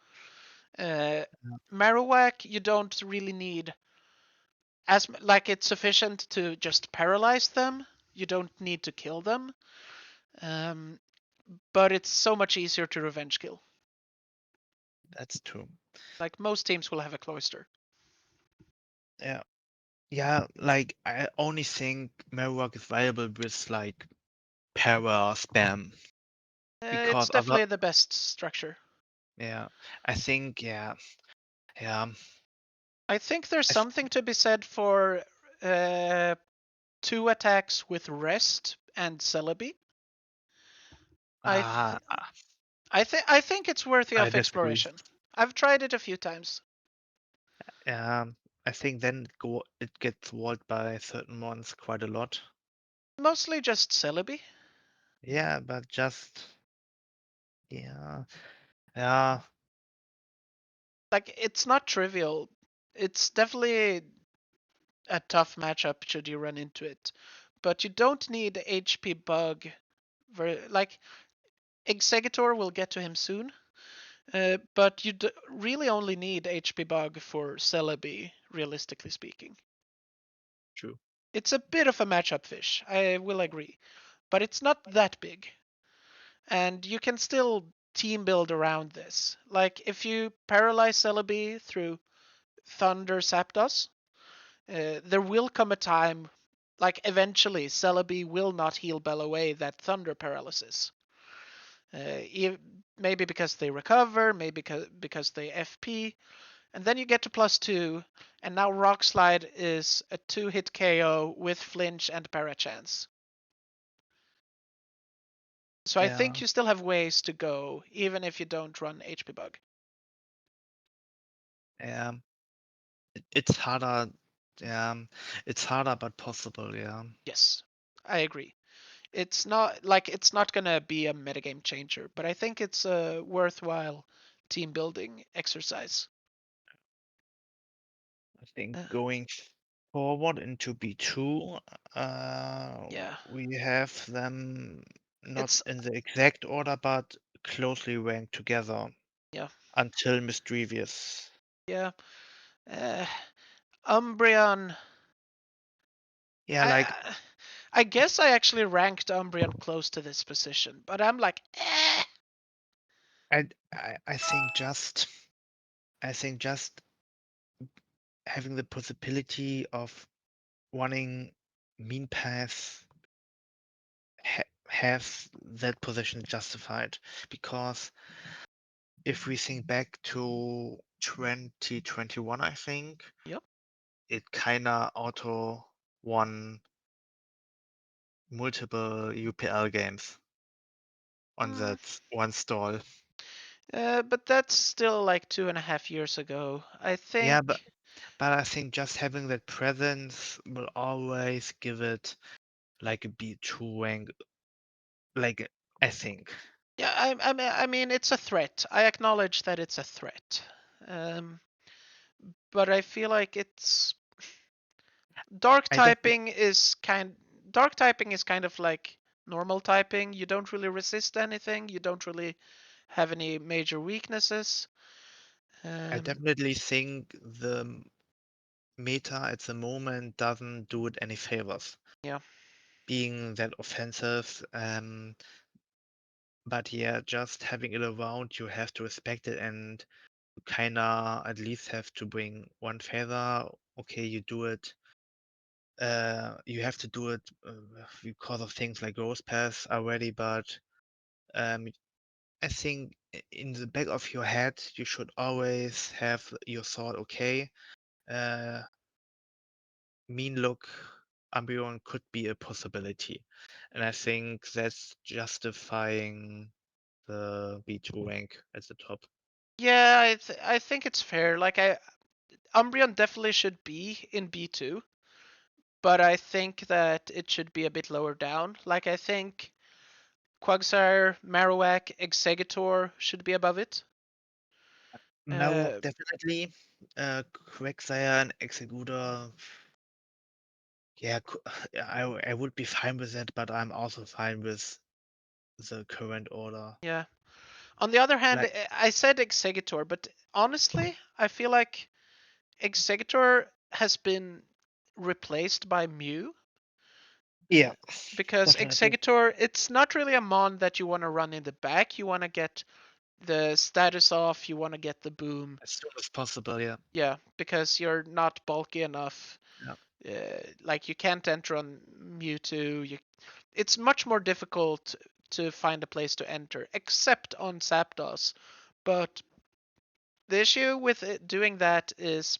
[SPEAKER 1] Marowak, you don't really need as like it's sufficient to just paralyze them. You don't need to kill them, um, but it's so much easier to revenge kill.
[SPEAKER 2] that's true.
[SPEAKER 1] Like most teams will have a Cloyster.
[SPEAKER 2] Yeah. Yeah, like I only think Marowak is viable with like para spam
[SPEAKER 1] It's
[SPEAKER 2] because other
[SPEAKER 1] definitely the best structure.
[SPEAKER 2] yeah, I think yeah,
[SPEAKER 1] I think there's
[SPEAKER 2] I th-
[SPEAKER 1] something to be said for uh, two attacks with rest and Celebi. I
[SPEAKER 2] ah
[SPEAKER 1] th- I think it's worthy
[SPEAKER 2] I
[SPEAKER 1] of
[SPEAKER 2] disagree.
[SPEAKER 1] exploration. I've tried it a few times.
[SPEAKER 2] I think then it gets walled by certain ones quite a lot.
[SPEAKER 1] Mostly just Celebi.
[SPEAKER 2] Yeah, but just yeah, yeah,
[SPEAKER 1] Like it's not trivial. It's definitely a tough matchup should you run into it. But you don't need HP bug. Like Executor will get to him soon. But you really only need HP bug for Celebi, realistically speaking.
[SPEAKER 2] true.
[SPEAKER 1] It's a bit of a matchup fish, I will agree. But it's not that big. And you can still team build around this. Like if you paralyze Celebi through Thunder Zapdos, there will come a time, like eventually, Celebi will not heal Bell away that Thunder paralysis. Maybe because they recover, maybe because they FP, and then you get to +2, and now Rock Slide is a 2-hit KO with flinch and parachance. So I think
[SPEAKER 2] Yeah,
[SPEAKER 1] you still have ways to go, even if you don't run HP bug.
[SPEAKER 2] yeah. It's harder. Yeah, it's harder but possible. Yeah,
[SPEAKER 1] Yes, I agree. It's not gonna be a metagame changer, but I think it's a worthwhile team building exercise.
[SPEAKER 2] I think
[SPEAKER 1] Uh,
[SPEAKER 2] going forward into B2,
[SPEAKER 1] yeah,
[SPEAKER 2] we have them not
[SPEAKER 1] it's
[SPEAKER 2] in the exact order, but closely ranked together
[SPEAKER 1] yeah,
[SPEAKER 2] until Mischievous.
[SPEAKER 1] yeah. Uh, Umbreon.
[SPEAKER 2] Yeah,
[SPEAKER 1] I
[SPEAKER 2] like
[SPEAKER 1] I I guess I actually ranked Umbreon close to this position, but I'm like,
[SPEAKER 2] I think just having the possibility of running mean paths have that position justified because if we think back to 2021, I think
[SPEAKER 1] yep.
[SPEAKER 2] it kinda auto won multiple UPL games on
[SPEAKER 1] Mm,
[SPEAKER 2] that one stall.
[SPEAKER 1] but that's still like 2.5 years ago. I
[SPEAKER 2] Yeah,
[SPEAKER 1] think.
[SPEAKER 2] but I think just having that presence will always give it like a B2 rank. Like I think.
[SPEAKER 1] Yeah, I mean, it's a threat. I acknowledge that it's a threat. Um, but I feel like it's dark
[SPEAKER 2] I definitely
[SPEAKER 1] typing is kind dark typing is kind of like normal typing. You don't really resist anything. You don't really have any major weaknesses.
[SPEAKER 2] I
[SPEAKER 1] Um,
[SPEAKER 2] definitely think the meta at the moment doesn't do it any favors.
[SPEAKER 1] yeah,
[SPEAKER 2] Being that offensive, but yeah, just having it around, you have to respect it and you kinda at least have to bring one feather. Okay, you do it. You have to do it because of things like Ghost Pass already, but um, I think in the back of your head, you should always have your thought, okay, uh, mean look Umbreon could be a possibility. And I think that's justifying the B2 rank at the top.
[SPEAKER 1] yeah. I think it's fair. Like Umbreon definitely should be in B2, but I think that it should be a bit lower down. Like I think Quagsire, Marowak, Executor should be above it.
[SPEAKER 2] Marowak
[SPEAKER 1] Uh,
[SPEAKER 2] definitely, Quagsire and Executor, yeah, I would be fine with that, but I'm also fine with the current order.
[SPEAKER 1] yeah. On the other hand,
[SPEAKER 2] Like,
[SPEAKER 1] I said Executor, but honestly, I feel like Executor has been replaced by Mew.
[SPEAKER 2] yeah,
[SPEAKER 1] Because
[SPEAKER 2] definitely.
[SPEAKER 1] Executor, it's not really a mon that you want to run in the back. You want to get the status off, you want to get the boom.
[SPEAKER 2] As soon as possible, yeah.
[SPEAKER 1] Yeah, because you're not bulky enough.
[SPEAKER 2] Yeah.
[SPEAKER 1] Like you can't enter on Mewtwo. It's much more difficult to find a place to enter, except on Zapdos. But the issue with doing that is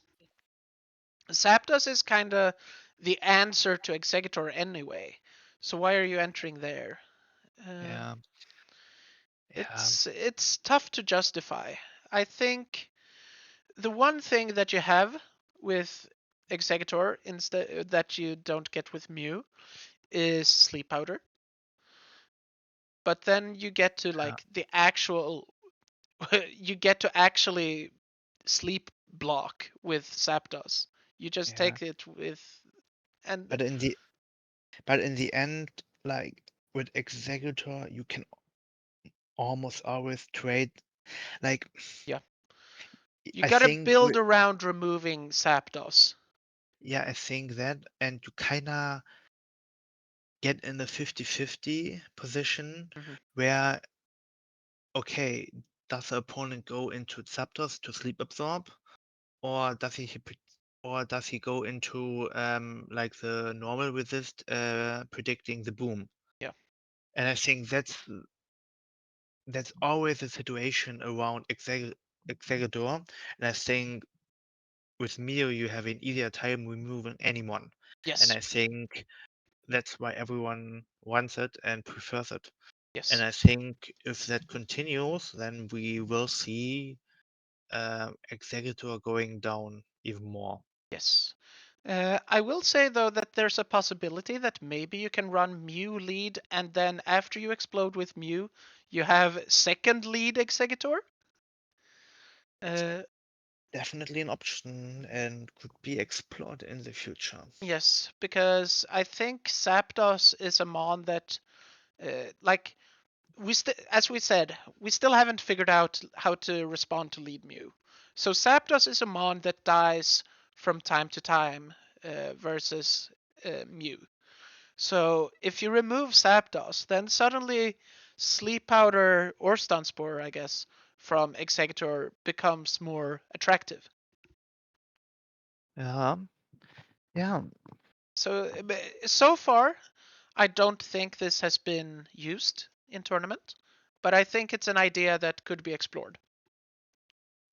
[SPEAKER 1] Zapdos is kind of the answer to Executor anyway. So why are you entering there? Um,
[SPEAKER 2] Yeah. Yeah,
[SPEAKER 1] It's tough to justify. I think the one thing that you have with Executor instead that you don't get with Mew is Sleep Powder. But then you get to
[SPEAKER 2] yeah,
[SPEAKER 1] like the actual you get to actually sleep block with Zapdos. You just
[SPEAKER 2] yeah.
[SPEAKER 1] take it with and
[SPEAKER 2] But in the end, like with Executor, you can almost always trade. Like
[SPEAKER 1] yeah, you
[SPEAKER 2] I
[SPEAKER 1] gotta
[SPEAKER 2] think,
[SPEAKER 1] build around removing Zapdos.
[SPEAKER 2] yeah, I think that, and you kinda get in the 50-50 position
[SPEAKER 1] Hmm.
[SPEAKER 2] where, okay, does the opponent go into Zapdos to sleep absorb, or does he go into like the normal resist, predicting the boom?
[SPEAKER 1] Yeah.
[SPEAKER 2] And I think that's always a situation around Executor, and I think with Mio you have an easier time removing anyone, and
[SPEAKER 1] Yes.
[SPEAKER 2] I think that's why everyone wants it and prefers it. And
[SPEAKER 1] Yes.
[SPEAKER 2] I think if that continues, then we will see Executor going down even more.
[SPEAKER 1] Yes. I will say though that there's a possibility that maybe you can run Mew lead and then after you explode with Mew, you have second lead Executor.
[SPEAKER 2] That's
[SPEAKER 1] Uh,
[SPEAKER 2] definitely an option and could be explored in the future.
[SPEAKER 1] yes, because I think Zapdos is a mon that, like as we said, we still haven't figured out how to respond to lead Mew. So Zapdos is a mon that dies from time to time versus Mew. So if you remove Zapdos, then suddenly Sleep Powder or Stun Spore, I guess, from Executor becomes more attractive.
[SPEAKER 2] Yeah, yeah,
[SPEAKER 1] So far, I don't think this has been used in tournament, but I think it's an idea that could be explored.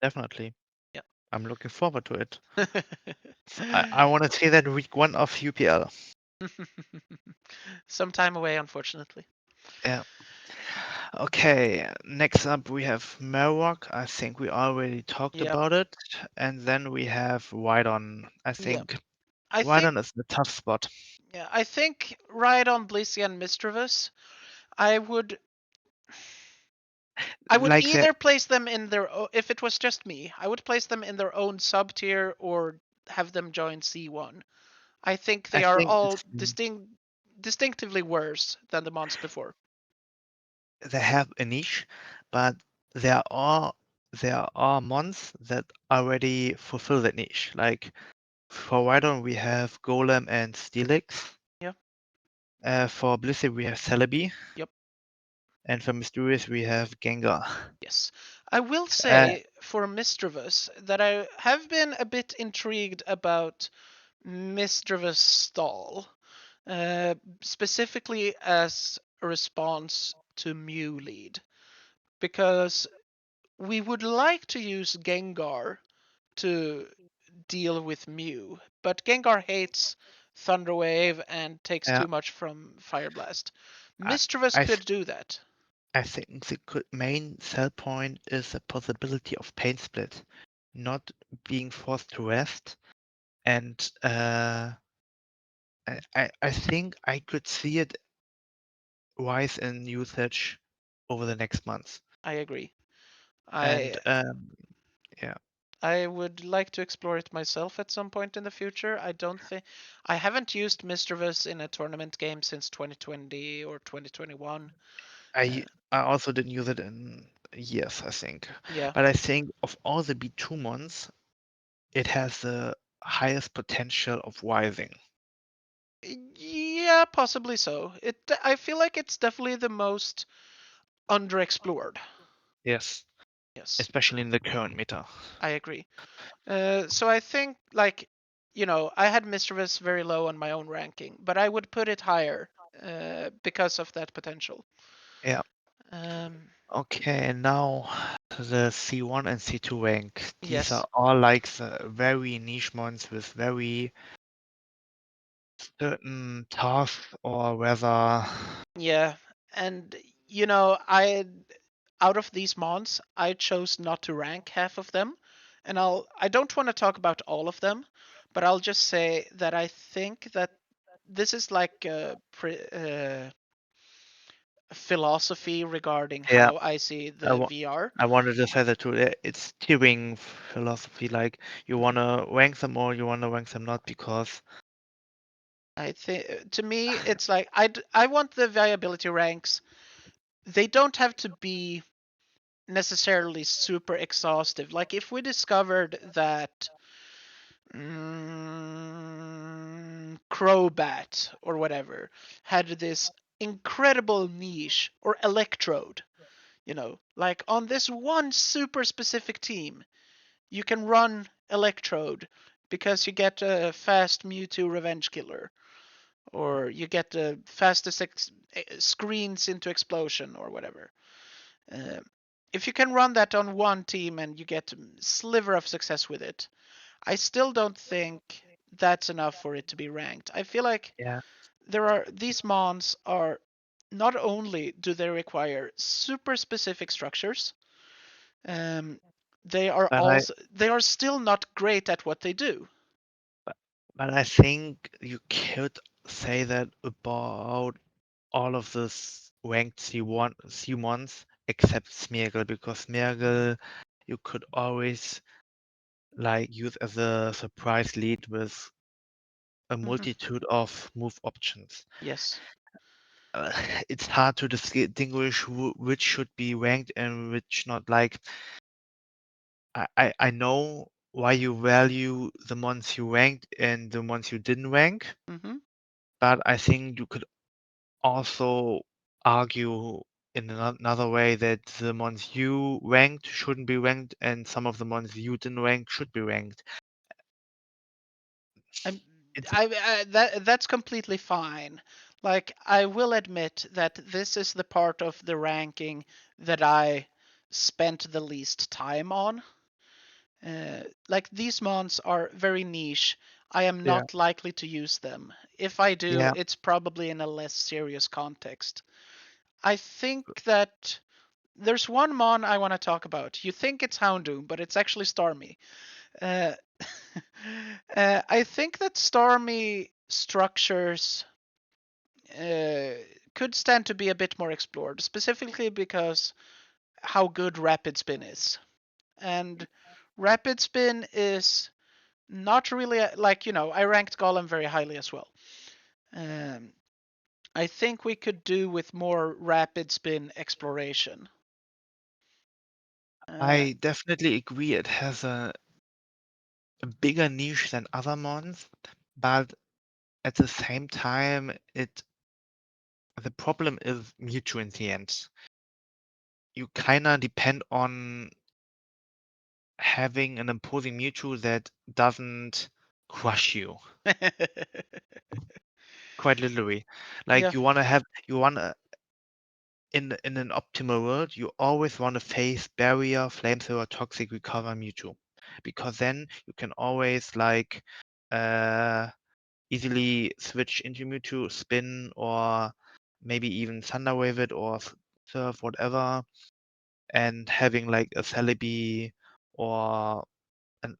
[SPEAKER 2] definitely.
[SPEAKER 1] Yeah.
[SPEAKER 2] I'm looking forward to it. I want to see that week one of UPL.
[SPEAKER 1] Some time away, unfortunately.
[SPEAKER 2] Yeah. Okay, next up we have Marowak. I think we already talked
[SPEAKER 1] Yep.
[SPEAKER 2] about it. And then we have Rhydon. I
[SPEAKER 1] Yep.
[SPEAKER 2] think
[SPEAKER 1] I think
[SPEAKER 2] Rhydon is the tough spot.
[SPEAKER 1] yeah, I think right on Blissey and Misdreavus, I would I would
[SPEAKER 2] Like the
[SPEAKER 1] either place them in if it was just me, I would place them in their own sub tier or have them join C1. I think
[SPEAKER 2] I
[SPEAKER 1] they are
[SPEAKER 2] think
[SPEAKER 1] all distinctively worse than the months before.
[SPEAKER 2] they have a niche, but there are there are mons that already fulfill that niche. Like for Rhydon we have Golem and Steelix.
[SPEAKER 1] Yeah.
[SPEAKER 2] For Blissey we have Celebi,
[SPEAKER 1] Yep.
[SPEAKER 2] and for Mysterious we have Gengar.
[SPEAKER 1] Yes. I will
[SPEAKER 2] Uh,
[SPEAKER 1] say for Misdreavus that I have been a bit intrigued about Misdreavus stall, specifically as a response to Mew lead, because we would like to use Gengar to deal with Mew, but Gengar hates Thunder Wave and takes
[SPEAKER 2] uh,
[SPEAKER 1] too much from Fire Blast.
[SPEAKER 2] I,
[SPEAKER 1] Mischievous
[SPEAKER 2] I
[SPEAKER 1] could do that.
[SPEAKER 2] I think the main sell point is the possibility of pain split, not being forced to rest. And I think I could see it rise in usage over the next months.
[SPEAKER 1] I agree.
[SPEAKER 2] And
[SPEAKER 1] I
[SPEAKER 2] yeah,
[SPEAKER 1] I would like to explore it myself at some point in the future. I don't think I haven't used Mischievous in a tournament game since 2020 or 2021.
[SPEAKER 2] I
[SPEAKER 1] Uh,
[SPEAKER 2] I also didn't use it in years, I think.
[SPEAKER 1] yeah,
[SPEAKER 2] But I think of all the B2 mons, it has the highest potential of rising.
[SPEAKER 1] yeah, possibly so. I feel like it's definitely the most underexplored.
[SPEAKER 2] Yes,
[SPEAKER 1] Yes,
[SPEAKER 2] especially in the current meta.
[SPEAKER 1] I agree. So I think like I had Mischievous very low on my own ranking, but I would put it higher because of that potential.
[SPEAKER 2] Yeah.
[SPEAKER 1] Um,
[SPEAKER 2] Okay, and now the C1 and C2 rank. These
[SPEAKER 1] yes,
[SPEAKER 2] are all like the very niche ones with very certain tasks or whether
[SPEAKER 1] yeah, and you know I out of these mons, I chose not to rank half of them, and I don't want to talk about all of them, but I'll just say that I think that this is like a philosophy regarding
[SPEAKER 2] Yeah,
[SPEAKER 1] how I see
[SPEAKER 2] I,
[SPEAKER 1] the
[SPEAKER 2] wa-
[SPEAKER 1] VR.
[SPEAKER 2] I wanted to say that too. It's tiering philosophy. Like you
[SPEAKER 1] Mhm.
[SPEAKER 2] wanna rank them or you wanna rank them not because
[SPEAKER 1] I think to me it's like I want the viability ranks. They don't have to be necessarily super exhaustive. Like if we discovered that Crobat or whatever had this incredible niche or Electrode, like on this one super specific team, you can run Electrode because you get a fast Mewtwo Revenge Killer, or you get the fastest screens into explosion or whatever. Uh, if you can run that on one team and you get a sliver of success with it, I still don't think that's enough for it to be ranked. I feel like
[SPEAKER 2] yeah.
[SPEAKER 1] these mons are not only do they require super specific structures, um,
[SPEAKER 2] But I
[SPEAKER 1] they are still not great at what they do.
[SPEAKER 2] but, but I think you could say that about all of this ranked C1s except Smeargle because Smeargle you could always like use as a surprise lead with a
[SPEAKER 1] Hmm.
[SPEAKER 2] multitude of move options.
[SPEAKER 1] Yes.
[SPEAKER 2] Uh, it's hard to distinguish which should be ranked and which not. Like I know why you value the ones you ranked and the ones you didn't rank,
[SPEAKER 1] Hmm.
[SPEAKER 2] but I think you could also argue in another way that the ones you ranked shouldn't be ranked and some of the ones you didn't rank should be ranked.
[SPEAKER 1] I'm,
[SPEAKER 2] It's
[SPEAKER 1] that's completely fine. Like I will admit that this is the part of the ranking that I spent the least time on. Like these mons are very niche. I am
[SPEAKER 2] yeah,
[SPEAKER 1] not likely to use them. If I do,
[SPEAKER 2] yeah.
[SPEAKER 1] it's probably in a less serious context. I think that there's one mon I want to talk about. You think it's Houndoom, but it's actually Starmie. Uh, I think that Starmie structures uh, could stand to be a bit more explored, specifically because how good Rapid Spin is. And Rapid Spin is not really like, I ranked Golem very highly as well. Um, I think we could do with more Rapid Spin exploration. Uh,
[SPEAKER 2] I definitely agree it has a bigger niche than other mons, but at the same time, the problem is Mewtwo in the end. You kinda depend on having an imposing Mewtwo that doesn't crush you, quite literally. Like
[SPEAKER 1] yeah,
[SPEAKER 2] you wanna in an optimal world, you always wanna face Barrier, Flamethrower, Toxic, Recover, Mewtwo, because then you can always like uh easily switch into Mewtwo, spin, or maybe even Thunder Wave it or Surf, whatever, and having like a Celebi or an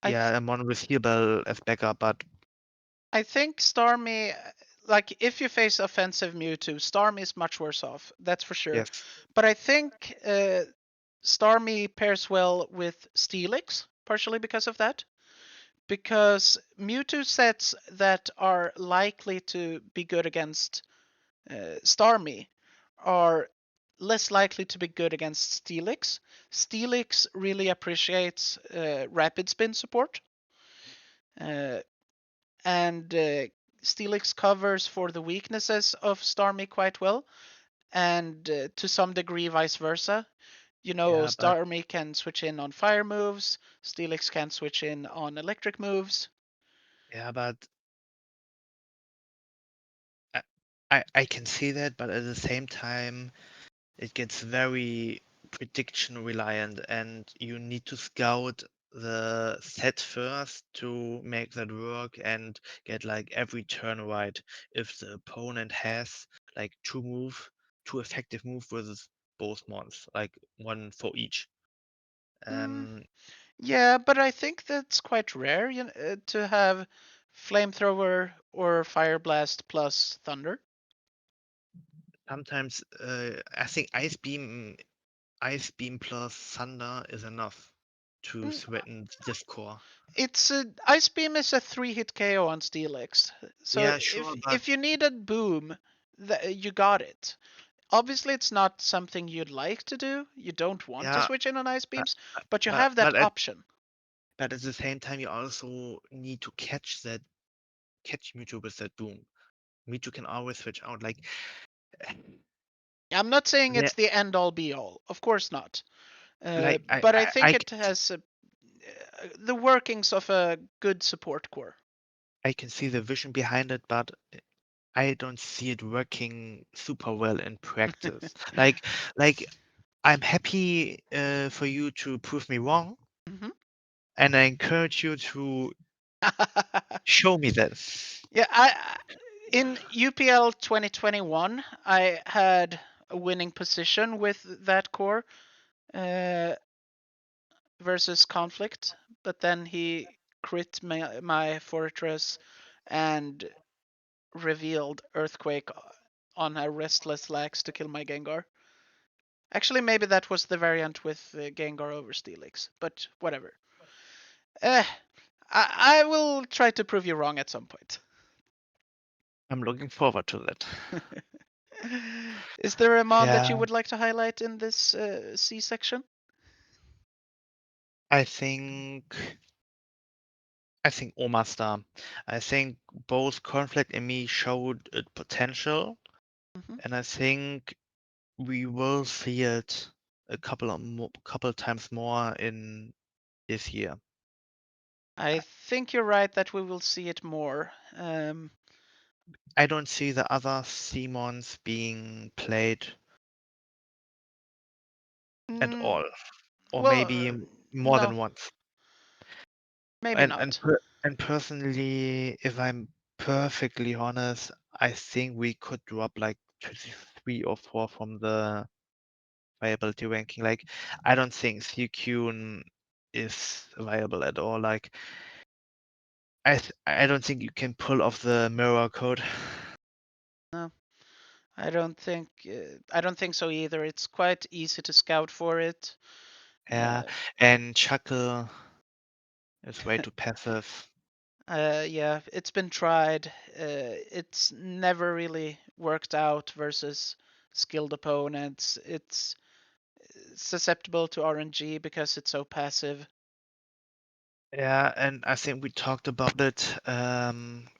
[SPEAKER 1] I th-
[SPEAKER 2] yeah, a Mon with Heal Bell as backup, but
[SPEAKER 1] I think Starmie, like if you face offensive Mewtwo, Starmie is much worse off. That's for sure.
[SPEAKER 2] yes.
[SPEAKER 1] But I think Starmie pairs well with Steelix, partially because of that. Because Mewtwo sets that are likely to be good against Starmie are less likely to be good against Steelix. Steelix really appreciates rapid spin support, uh, and Steelix covers for the weaknesses of Starmie quite well, and to some degree vice versa.
[SPEAKER 2] Yeah, but
[SPEAKER 1] Starmie can switch in on fire moves, Steelix can switch in on electric moves.
[SPEAKER 2] yeah, but I, I can see that, but at the same time, it gets very prediction reliant, and you need to scout the set first to make that work and get like every turn right. If the opponent has like two effective move versus both mons, like one for each.
[SPEAKER 1] Mm,
[SPEAKER 2] Um,
[SPEAKER 1] yeah, but I think that's quite rare to have flamethrower or fire blast plus thunder.
[SPEAKER 2] Sometimes I think ice beam plus thunder is enough to
[SPEAKER 1] Mm,
[SPEAKER 2] threaten this core.
[SPEAKER 1] It's a Ice Beam is a 3-hit KO on Steelix. So
[SPEAKER 2] Yeah, sure, but
[SPEAKER 1] if you needed boom, you got it. Obviously, it's not something you'd like to do. You don't want to
[SPEAKER 2] yeah,
[SPEAKER 1] switch in on Ice
[SPEAKER 2] but
[SPEAKER 1] Beams, but you
[SPEAKER 2] but
[SPEAKER 1] have that
[SPEAKER 2] but at,
[SPEAKER 1] option.
[SPEAKER 2] but at the same time, you also need to catch Mewtwo with that boom. Mewtwo can always switch out. Like
[SPEAKER 1] I'm not saying
[SPEAKER 2] there,
[SPEAKER 1] it's the end all be all. Of course not.
[SPEAKER 2] like
[SPEAKER 1] But I think it has the workings of a good support core.
[SPEAKER 2] I can see the vision behind it, but I don't see it working super well in practice. Like I'm happy for you to prove me wrong,
[SPEAKER 1] Mhm.
[SPEAKER 2] and I encourage you to show me that.
[SPEAKER 1] Yeah, in UPL 2021, I had a winning position with that core uh, versus Conflict, but then he crit my Fortress and revealed Earthquake on a Restless Lax to kill my Gengar. Actually, maybe that was the variant with Gengar over Steelix, but whatever. Eh, I will try to prove you wrong at some point.
[SPEAKER 2] I'm looking forward to that.
[SPEAKER 1] Is there a mon that you
[SPEAKER 2] Yeah,
[SPEAKER 1] would like to highlight in this C section?
[SPEAKER 2] I think I think Omastar. I think both Conflict and me showed it potential,
[SPEAKER 1] Mhm.
[SPEAKER 2] and I think we will see it a couple times more in this year.
[SPEAKER 1] I think you're right that we will see it more.
[SPEAKER 2] I don't see the other Simons being played at
[SPEAKER 1] mm,
[SPEAKER 2] all, or
[SPEAKER 1] well,
[SPEAKER 2] maybe more
[SPEAKER 1] no,
[SPEAKER 2] than once.
[SPEAKER 1] maybe
[SPEAKER 2] And
[SPEAKER 1] not.
[SPEAKER 2] and personally, if I'm perfectly honest, I think we could drop like 3 or 4 from the viability ranking. Like, I don't think CQ is viable at all. Like, I don't think you can pull off the mirror code.
[SPEAKER 1] No, I don't think so either. It's quite easy to scout for it.
[SPEAKER 2] Yeah,
[SPEAKER 1] Uh,
[SPEAKER 2] and Chuckle is way too passive.
[SPEAKER 1] yeah, it's been tried. It's never really worked out versus skilled opponents. It's susceptible to RNG because it's so passive.
[SPEAKER 2] Yeah, and I think we talked about it a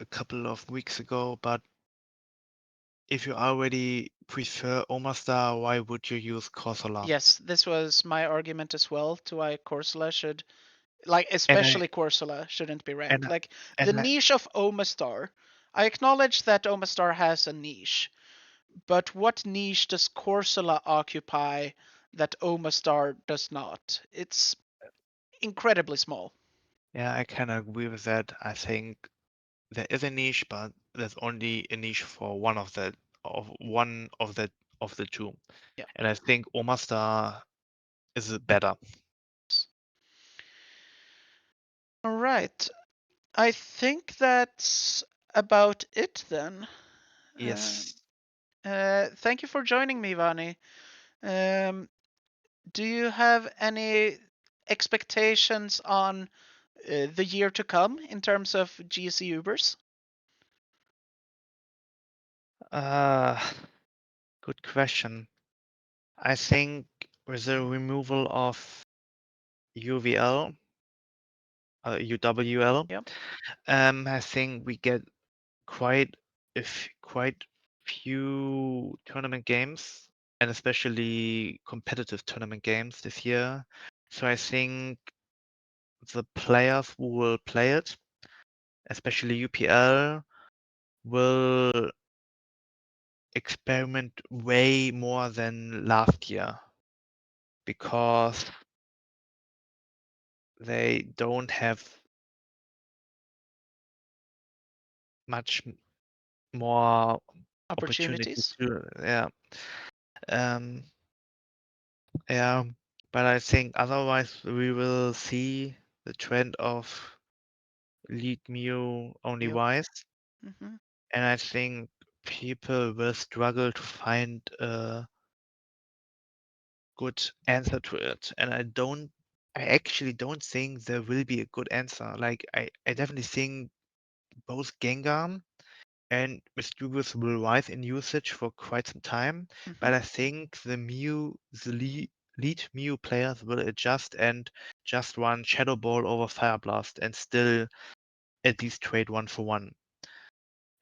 [SPEAKER 2] couple of weeks ago, but if you already prefer Omastar, why would you use Corsola?
[SPEAKER 1] Yes, this was my argument as well to why Corsola should, like,
[SPEAKER 2] And I
[SPEAKER 1] especially Corsola shouldn't be ranked.
[SPEAKER 2] and
[SPEAKER 1] Like, the
[SPEAKER 2] and I,
[SPEAKER 1] niche of Omastar, I acknowledge that Omastar has a niche, but what niche does Corsola occupy that Omastar does not? It's incredibly small.
[SPEAKER 2] yeah, I kind of agree with that. I think there is a niche, but there's only a niche for one of the two.
[SPEAKER 1] Yeah.
[SPEAKER 2] And I think Omastar is better.
[SPEAKER 1] All right. I think that's about it then. Uh,
[SPEAKER 2] Yes.
[SPEAKER 1] thank you for joining me, Vani. Um, do you have any expectations on the year to come in terms of GSC Ubers?
[SPEAKER 2] Uh, Good question. I think with the removal of UVL, UWL,
[SPEAKER 1] Yep.
[SPEAKER 2] I think we get quite few tournament games, and especially competitive tournament games this year. So I think the players who will play it, especially UPL, will experiment way more than last year because they don't have much more opportunity
[SPEAKER 1] Opportunities?
[SPEAKER 2] to, yeah. Um, Yeah, but I think otherwise we will see the trend of lead Mew only
[SPEAKER 1] Yep.
[SPEAKER 2] wise,
[SPEAKER 1] Hmm.
[SPEAKER 2] and I think people will struggle to find a good answer to it. And I actually don't think there will be a good answer. Like I definitely think both Gengar and Mischievous will rise in usage for quite some time,
[SPEAKER 1] Hmm.
[SPEAKER 2] but I think lead Mew players will adjust and just run Shadow Ball over Fire Blast and still at least trade one for one.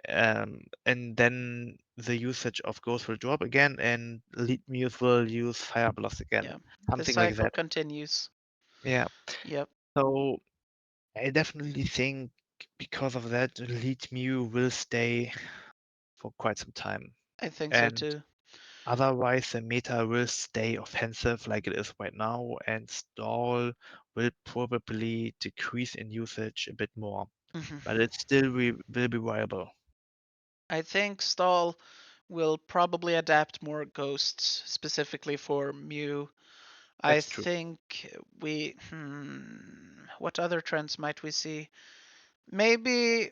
[SPEAKER 2] And then the usage of Ghost will drop again, and lead Mews will use Fire Blast again,
[SPEAKER 1] Yeah. The
[SPEAKER 2] something like
[SPEAKER 1] cycle
[SPEAKER 2] that.
[SPEAKER 1] continues.
[SPEAKER 2] Yeah.
[SPEAKER 1] Yep.
[SPEAKER 2] So I definitely think because of that, lead Mew will stay for quite some time.
[SPEAKER 1] I think so
[SPEAKER 2] And
[SPEAKER 1] too.
[SPEAKER 2] otherwise, the meta will stay offensive like it is right now, and stall will probably decrease in usage a bit more, but
[SPEAKER 1] Hmm.
[SPEAKER 2] it still will be viable.
[SPEAKER 1] I think Stall will probably adapt more ghosts specifically for Mew. I
[SPEAKER 2] That's true.
[SPEAKER 1] think what other trends might we see? Maybe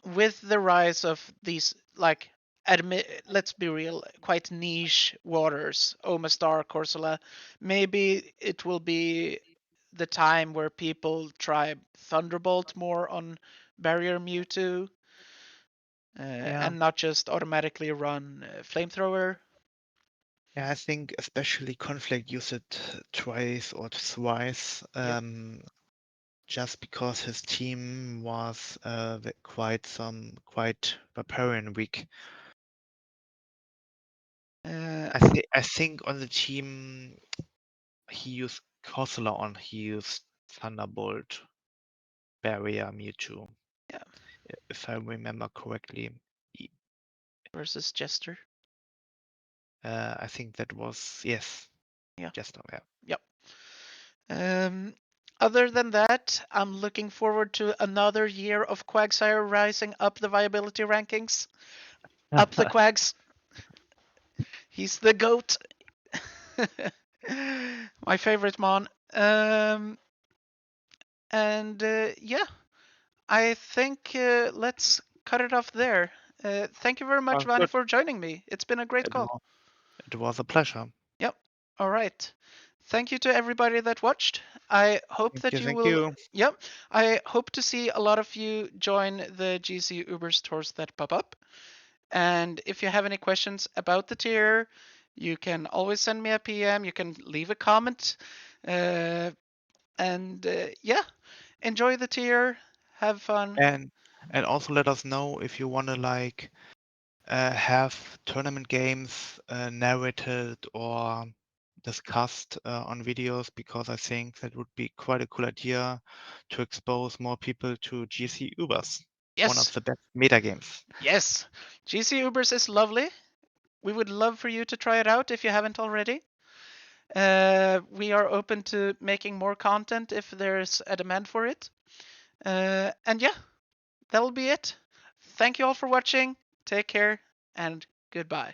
[SPEAKER 1] with the rise of these, like, let's be real, quite niche waters, Omastar, Corsola, maybe it will be the time where people try Thunderbolt more on Barrier Mewtwo,
[SPEAKER 2] Yeah,
[SPEAKER 1] and not just automatically run Flamethrower.
[SPEAKER 2] yeah. I think especially Conflict used it twice or thrice,
[SPEAKER 1] Yep.
[SPEAKER 2] just because his team was quite barbarian weak.
[SPEAKER 1] Uh,
[SPEAKER 2] I think on the team he used Corsola on, he used Thunderbolt, Barrier, Mewtwo,
[SPEAKER 1] yeah,
[SPEAKER 2] if I remember correctly. E-
[SPEAKER 1] versus Jester.
[SPEAKER 2] I think that was, yes,
[SPEAKER 1] Yeah.
[SPEAKER 2] just now, yeah.
[SPEAKER 1] Yep. Um, Other than that, I'm looking forward to another year of Quagsire rising up the viability rankings. Up the Quags. He's the goat. My favorite mon. And yeah, I think let's cut it off there. Thank you very much,
[SPEAKER 2] Sounds
[SPEAKER 1] Vani,
[SPEAKER 2] good.
[SPEAKER 1] for joining me. It's been a great
[SPEAKER 2] It
[SPEAKER 1] call.
[SPEAKER 2] was, it was a pleasure.
[SPEAKER 1] Yep. All right. Thank you to everybody that watched. I hope
[SPEAKER 2] Thank
[SPEAKER 1] that
[SPEAKER 2] you,
[SPEAKER 1] you
[SPEAKER 2] thank
[SPEAKER 1] will.
[SPEAKER 2] you.
[SPEAKER 1] Yep. I hope to see a lot of you join the GC Ubers tours that pop up. And if you have any questions about the tier, you can always send me a PM. You can leave a comment. Uh, and yeah, enjoy the tier. Have fun.
[SPEAKER 2] And and also let us know if you want to like have tournament games narrated or discussed on videos, because I think that would be quite a cool idea to expose more people to GC Ubers, one of
[SPEAKER 1] Yes.
[SPEAKER 2] the best meta games.
[SPEAKER 1] Yes. GC Ubers is lovely. We would love for you to try it out if you haven't already. We are open to making more content if there's a demand for it. And yeah, that'll be it. Thank you all for watching. Take care and goodbye.